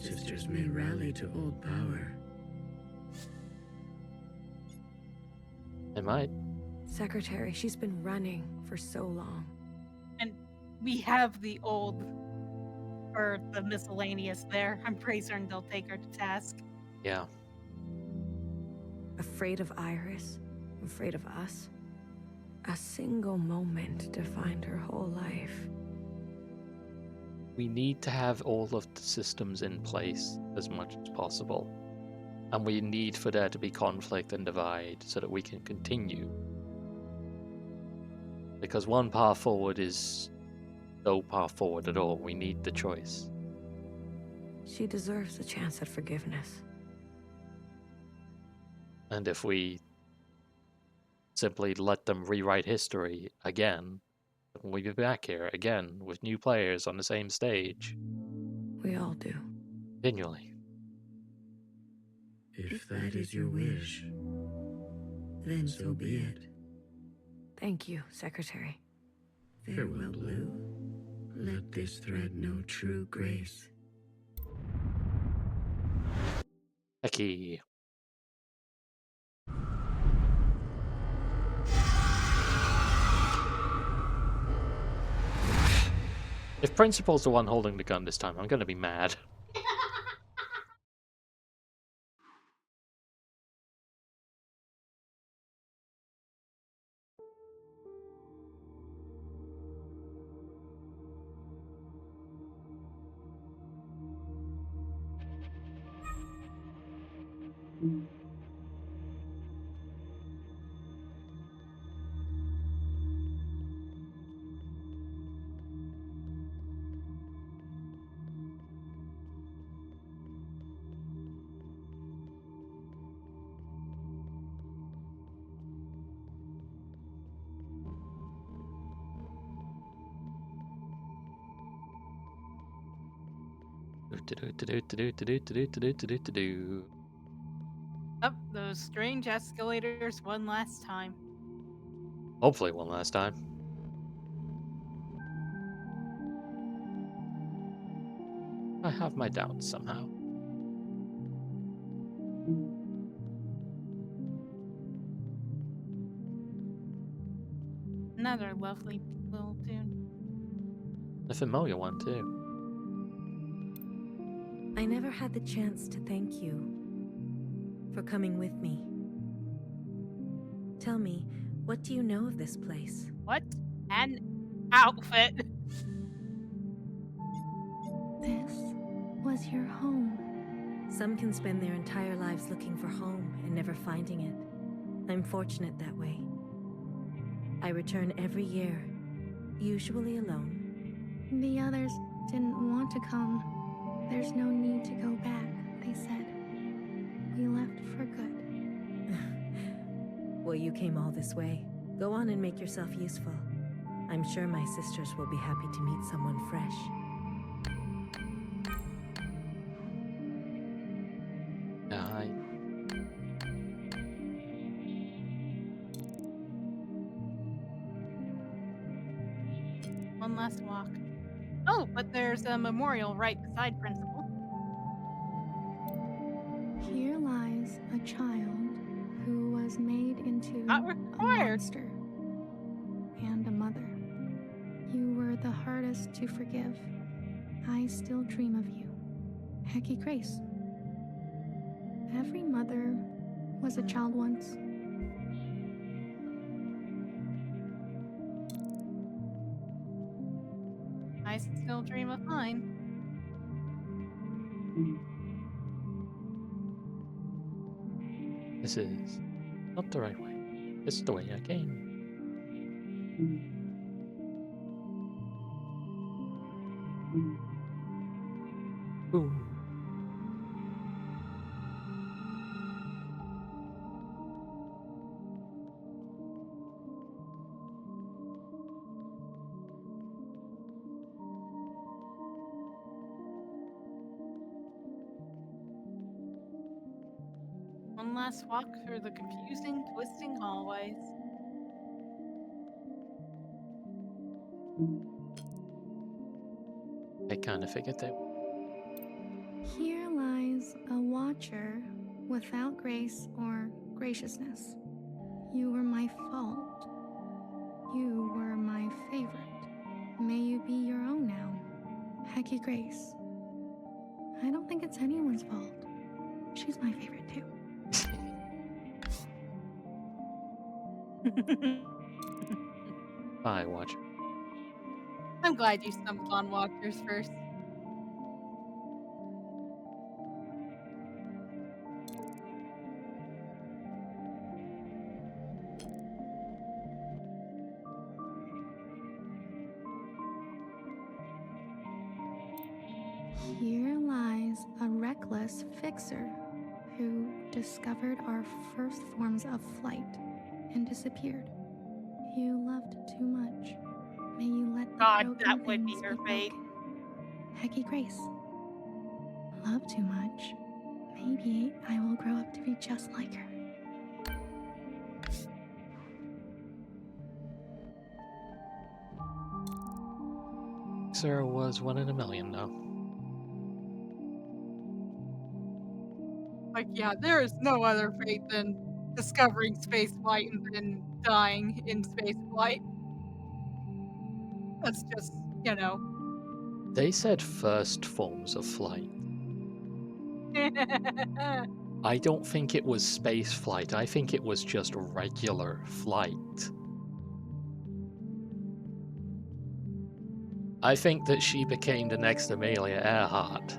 Sisters may rally to old power. They might. Secretary, she's been running for so long. And we have the old, or the miscellaneous there. I'm pretty certain they'll take her to task. Yeah. Afraid of Iris? Afraid of us? A single moment defined her whole life. We need to have all of the systems in place as much as possible. And we need for there to be conflict and divide so that we can continue. Because one path forward is no path forward at all. We need the choice. She deserves a chance at forgiveness. And if we simply let them rewrite history again, we'll be back here again with new players on the same stage. We all do. Continually. If that is your wish, then so be it. Thank you, Secretary. Farewell, Blue. Let this thread know true grace. Hecky. If Principal's the one holding the gun this time, I'm gonna be mad. Up those strange escalators one last time. Hopefully one last time. I have my doubts somehow. Another lovely little tune. A familiar one, too. I never had the chance to thank you for coming with me. Tell me, what do you know of this place? What an outfit! This was your home. Some can spend their entire lives looking for home and never finding it. I'm fortunate that way. I return every year, usually alone. The others didn't want to come. There's no need to go back, they said. We left for good. Well, you came all this way. Go on and make yourself useful. I'm sure my sisters will be happy to meet someone fresh. One last walk. Oh, but there's a memorial right beside Principal. Here lies a child who was made into Not a required. monster and a mother. You were the hardest to forgive. I still dream of you. Hecky Grace. Every mother was a child once. I still dream of mine. This is not the right way. This is the way I came. Boom. One last walk through the confusing, twisting hallways. I kind of figured they. Here lies a watcher without grace or graciousness. You were my fault. You were my favorite. May you be your own now. Hecky Grace. I don't think it's anyone's fault. She's my favorite too. Bye, Watcher. I'm glad you stumbled on Watchers first. Here lies a reckless fixer who discovered our first forms of flight and disappeared. You loved too much. May you let the God, broken that would be things your fate. broken. Hecky Grace. Love too much. Maybe I will grow up to be just like her. Sarah was 1 in a million, though. Like, yeah, there is no other fate than discovering spaceflight and then dying in spaceflight. That's just, you know. They said first forms of flight. I don't think it was space flight. I think it was just regular flight. I think that she became the next Amelia Earhart.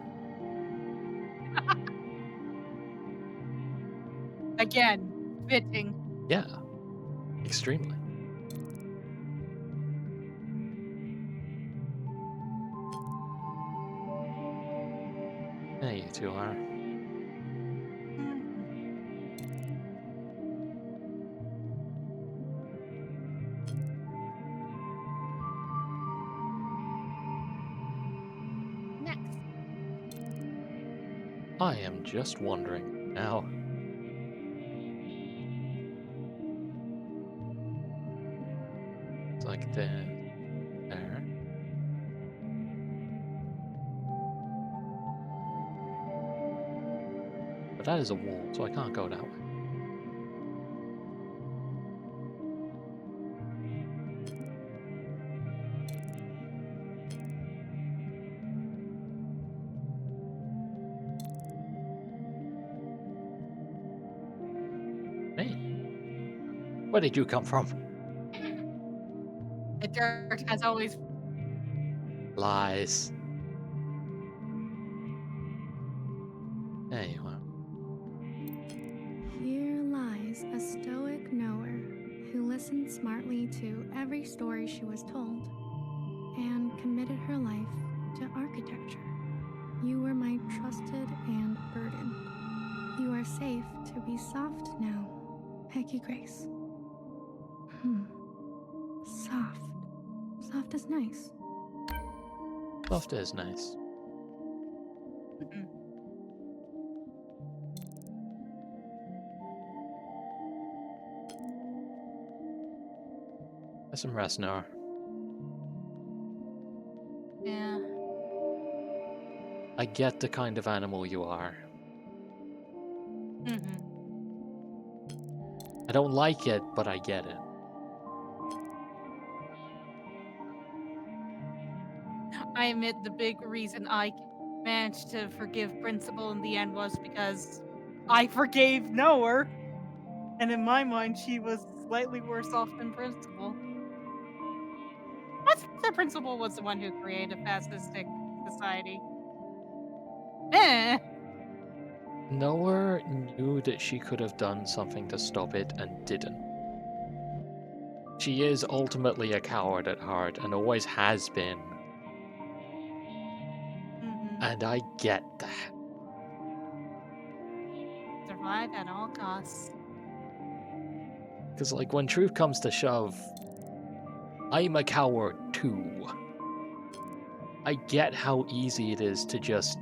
Again, fitting. Yeah, extremely. There you two are. Next. I am just wondering now. It's like there. But that is a wall, so I can't go that way. Hey. Where did you come from? The dirt has always Lies. There you are. Here lies a stoic knower who listened smartly to every story she was told and committed her life to architecture. You were my trusted and burden. You are safe to be soft now, Peggy Grace. Soft. Soft is nice. Soft is nice. Get some rest now. Yeah. I get the kind of animal you are. I don't like it, but I get it. I admit the big reason I managed to forgive Principal in the end was because I forgave Noah. And in my mind, she was slightly worse off than Principal. What's the Principal was the one who created a fascistic society? Noah knew that she could have done something to stop it and didn't. She is ultimately a coward at heart and always has been. And I get that. Survive at all costs. Because, like, when truth comes to shove, I'm a coward too. I get how easy it is to just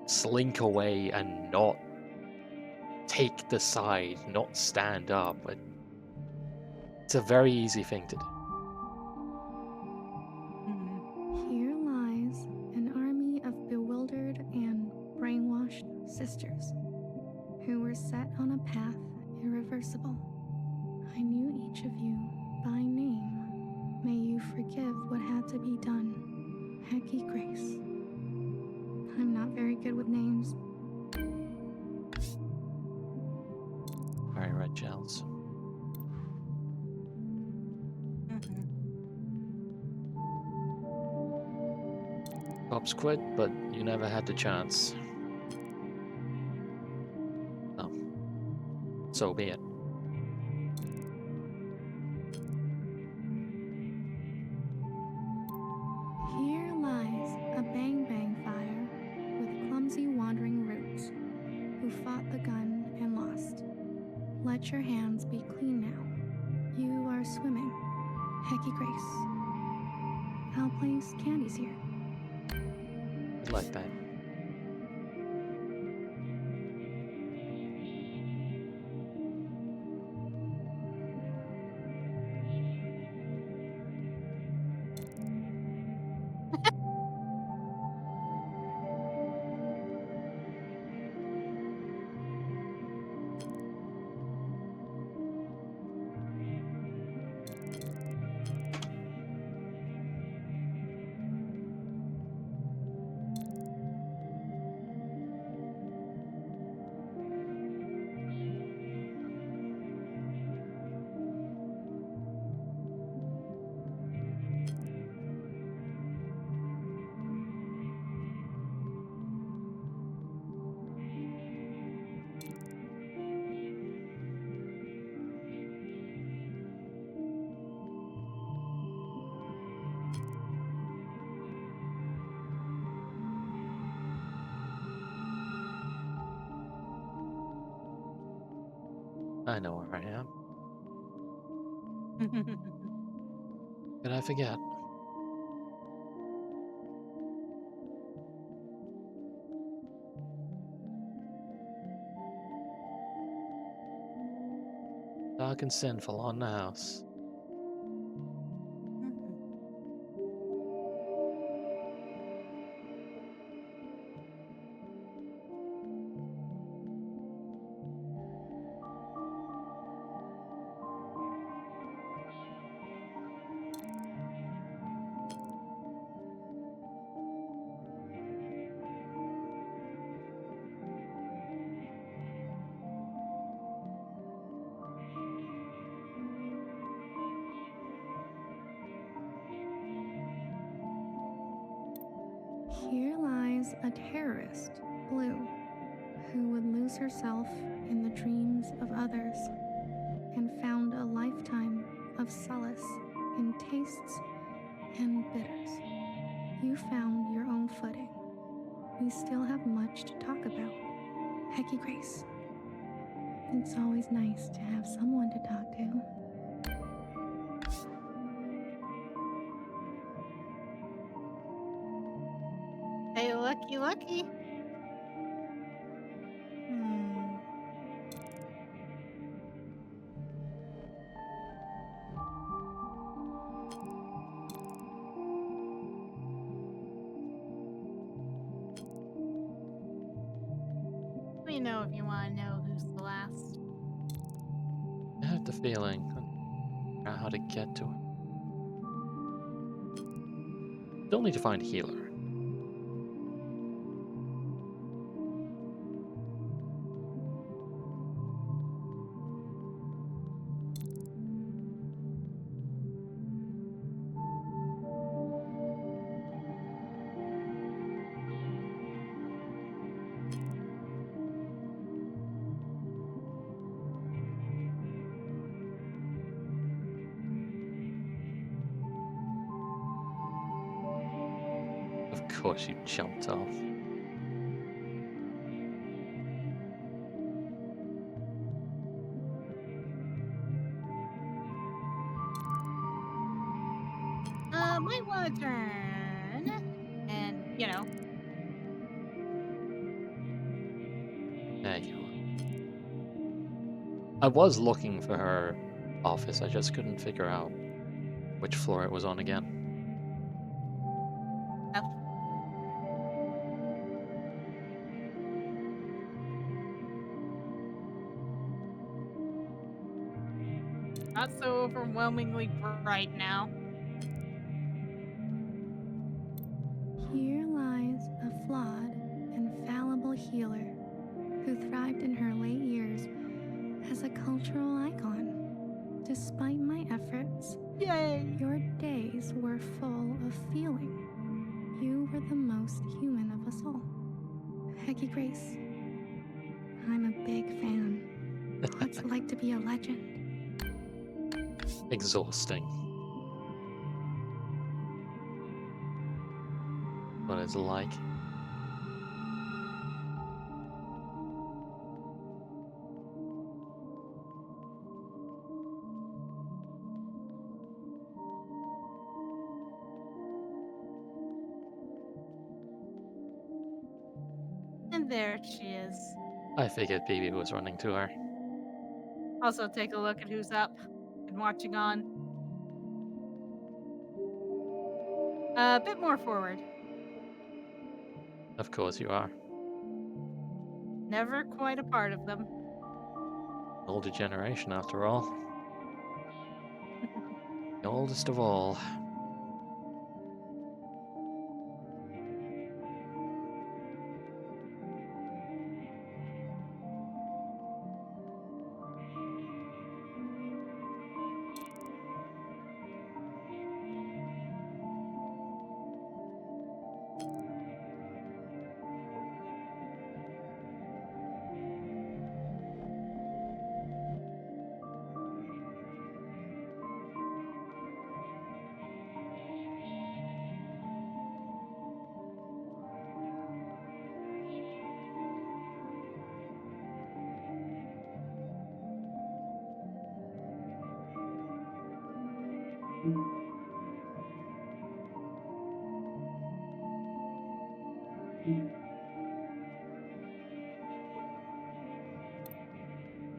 slink away and not take the side, not stand up. It's a very easy thing to do. Here lies an army of bewildered and brainwashed sisters who were set on a path irreversible. I knew each of you by name. May you forgive what had to be done, Peggy Grace. I'm not very good with names. Alright, red gels. Cops quit, but you never had the chance. Oh. So be it. Here lies a bang-bang fire with clumsy wandering roots who fought the gun and lost. Let your hands be clean now. You are swimming, Peggy Grace. I'll place candies here. I like that. I know where I am. Did I forget? Dark and sinful on the house. Here lies a terrorist, Blue, who would lose herself in the dreams of others and found a lifetime of solace in tastes and bitters. You found your own footing. We still have much to talk about. Hecky Grace. It's always nice to have someone to talk to. Hey, lucky, lucky. Let me know if you want to know who's the last. I have the feeling I don't know how to get to her. Still need to find healer. Of course you jumped off. Might want to turn. And, There you are. I was looking for her office, I just couldn't figure out which floor it was on again. not so overwhelmingly bright now. Here lies a flawed and fallible healer who thrived in her late years as a cultural icon. Despite my efforts, your days were full of feeling. You were the most human of us all. Hecky Grace, I'm a big fan. What's it like to be a legend? Exhausting. What it's like. And there she is. I figured BB was running to her. Also, take a look at who's up and watching on. A bit more forward. Of course you are. Never quite a part of them. Older generation, after all. The oldest of all.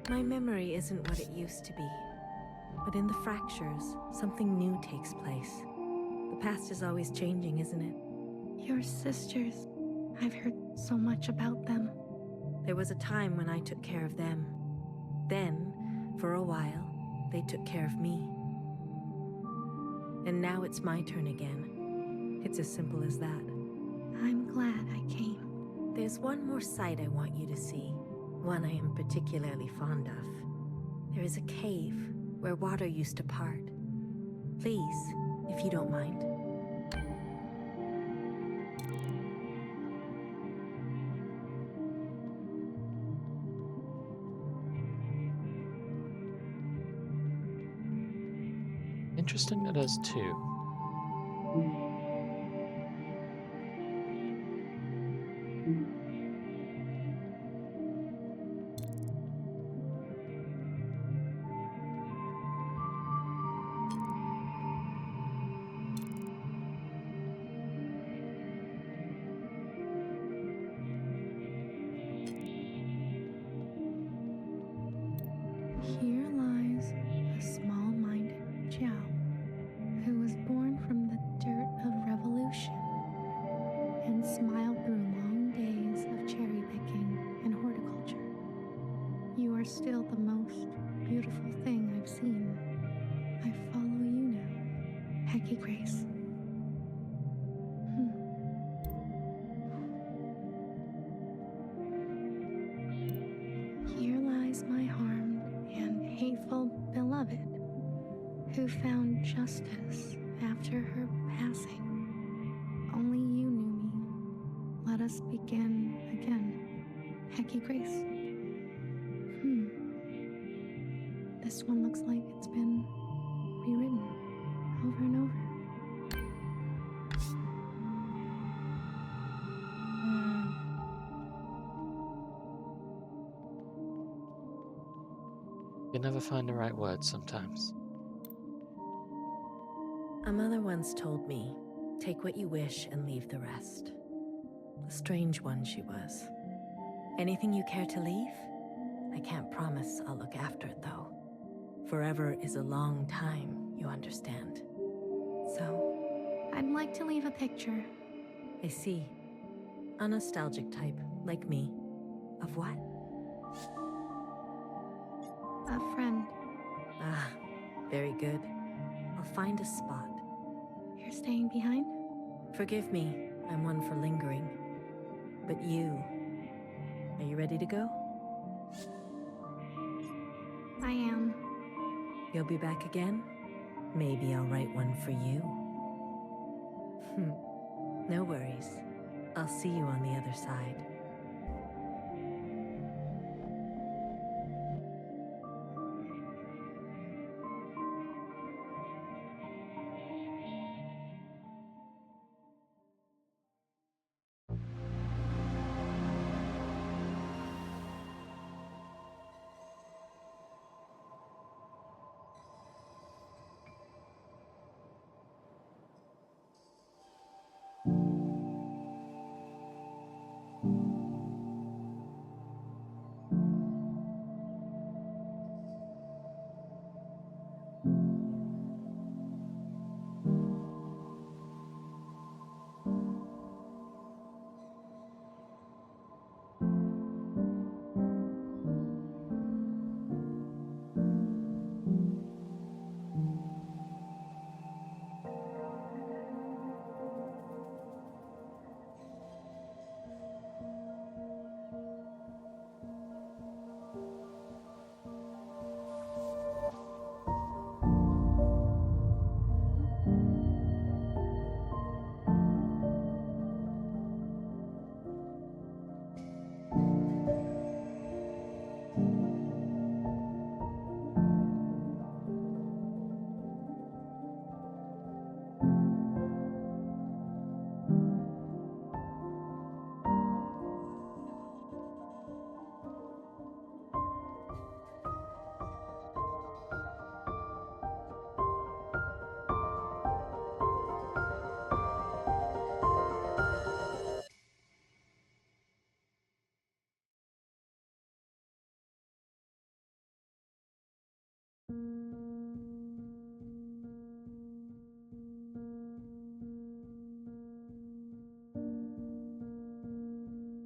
My memory isn't what it used to be. But in the fractures, something new takes place. The past is always changing, isn't it? Your sisters. I've heard so much about them. There was a time when I took care of them. Then, for a while, they took care of me. And now it's my turn again. It's as simple as that. I'm glad I came. There's one more sight I want you to see. One I am particularly fond of. There is a cave where water used to part. Please, if you don't mind. Interesting that there's two. Here lies a small-minded Jiao, who was born from the dirt of revolution and smiled through long days of cherry picking and horticulture. You are still the most beautiful thing I've seen. I follow you now, Hecky Grace. Here lies my harmed and hateful beloved, who found justice after her passing. Only you knew me. Let us begin again, Hecky Grace. This one looks like it's been rewritten over and over. You never find the right words sometimes. A mother once told me, take what you wish and leave the rest. A strange one she was. Anything you care to leave? I can't promise I'll look after it though. Forever is a long time, you understand. So, I'd like to leave a picture. I see. A nostalgic type, like me. Of what? A friend. Ah, very good. I'll find a spot. You're staying behind? Forgive me, I'm one for lingering. But you, are you ready to go? I am. You'll be back again? Maybe I'll write one for you. No worries. I'll see you on the other side.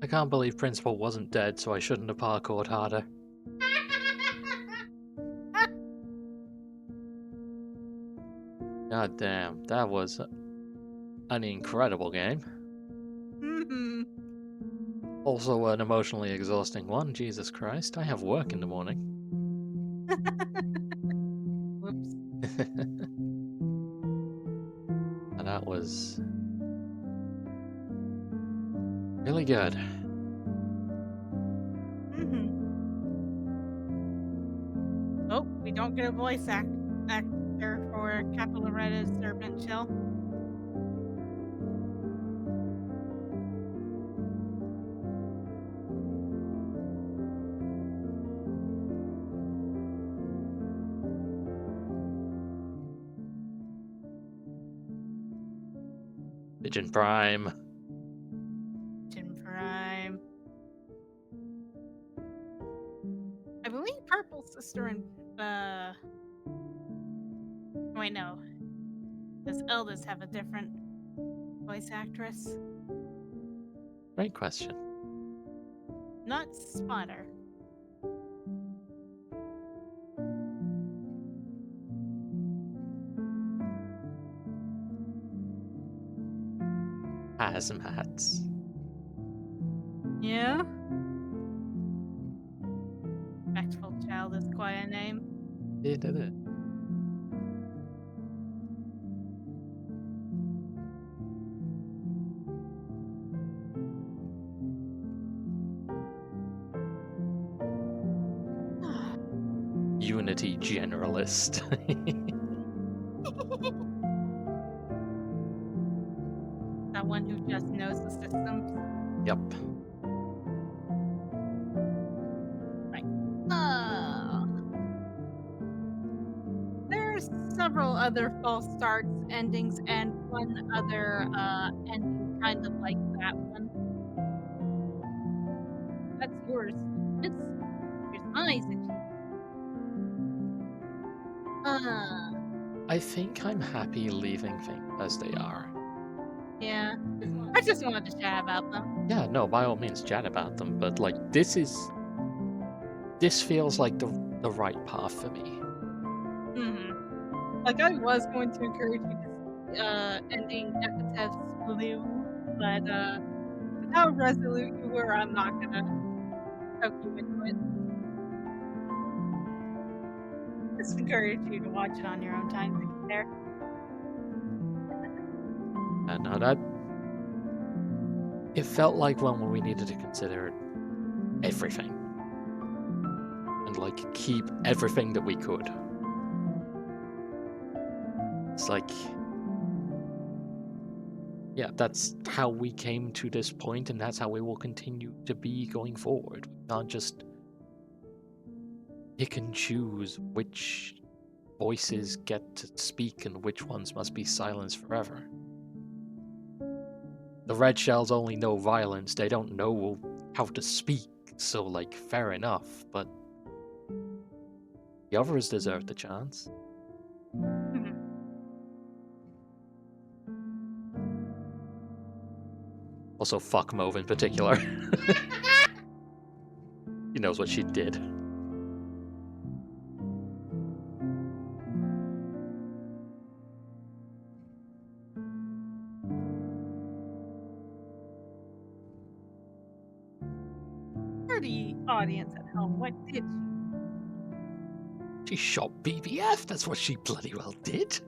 I can't believe Principal wasn't dead, so I shouldn't have parkoured harder. God damn, that was an incredible game. Mm-hmm. Also an emotionally exhausting one, Jesus Christ. I have work in the morning. Whoops. And that was really good. Mm-hmm. Oh, we don't get a voice actor for Capillaretta's Serpent Shell. Pigeon Prime. Pigeon Prime. I believe Purple Sister and wait, no. Does Eldest have a different voice actress? Great question. Not Spotter. Hazmats. Yeah? Respectful Child is quite a name. He did it. Unity Generalist. That one who just knows the systems. Yep. Right. There's several other false starts, endings, and one other ending kind of like that one. That's yours. It's here's my suggestion. I think I'm happy leaving things as they are. Yeah. I just wanted to chat about them. Yeah, no, by all means chat about them, but like this feels like the right path for me. Like I was going to encourage you to ending Epitaph's Blue, but with how resolute you were, I'm not gonna poke you into it. Just encourage you to watch it on your own time to get there. And now that it felt like one where we needed to consider everything and like keep everything that we could. It's like, yeah, that's how we came to this point, and that's how we will continue to be going forward. We can't just pick and choose which voices get to speak and which ones must be silenced forever. The red shells only know violence, they don't know how to speak, so like, fair enough, but the others deserve the chance. Also, fuck Mauve in particular. She knows what she did. For the audience at home, what did She shot BBF, that's what she bloody well did.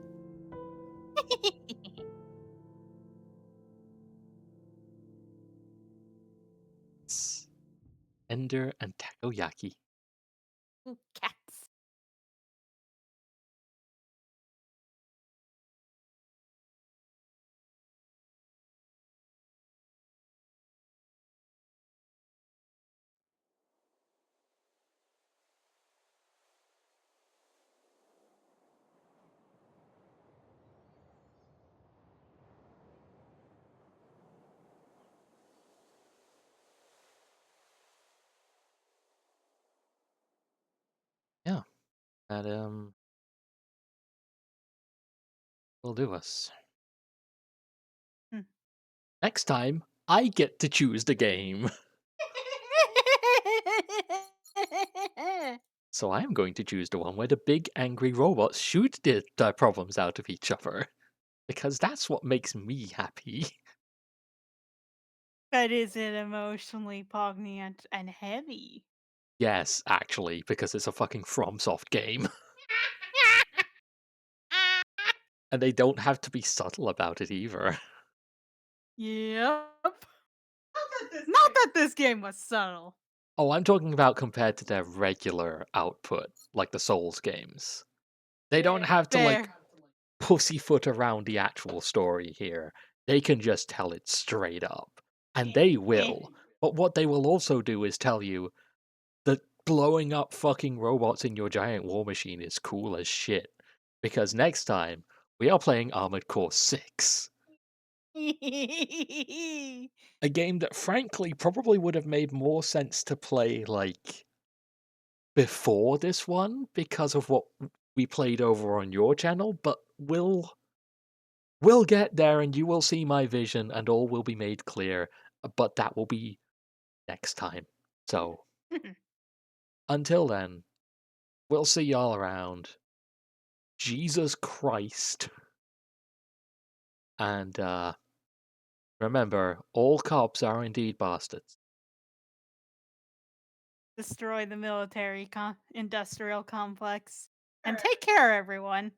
It's Ender and Takoyaki. Ooh, cats. that will do us. Hmm. Next time, I get to choose the game. So I am going to choose the one where the big angry robots shoot their problems out of each other. Because that's what makes me happy. But is it emotionally poignant and heavy? Yes, actually, because it's a fucking FromSoft game. And they don't have to be subtle about it either. Yep. Not that this game was subtle. Oh, I'm talking about compared to their regular output, like the Souls games. They don't have to, like, Fair. pussyfoot around the actual story here. They can just tell it straight up. And they will. But what they will also do is tell you that blowing up fucking robots in your giant war machine is cool as shit. Because next time, we are playing Armored Core 6. A game that frankly probably would have made more sense to play, like, before this one because of what we played over on your channel, but we'll get there and you will see my vision and all will be made clear, but that will be next time. So, until then, we'll see y'all around. Jesus Christ. And, remember, all cops are indeed bastards. Destroy the military industrial complex. And take care, everyone.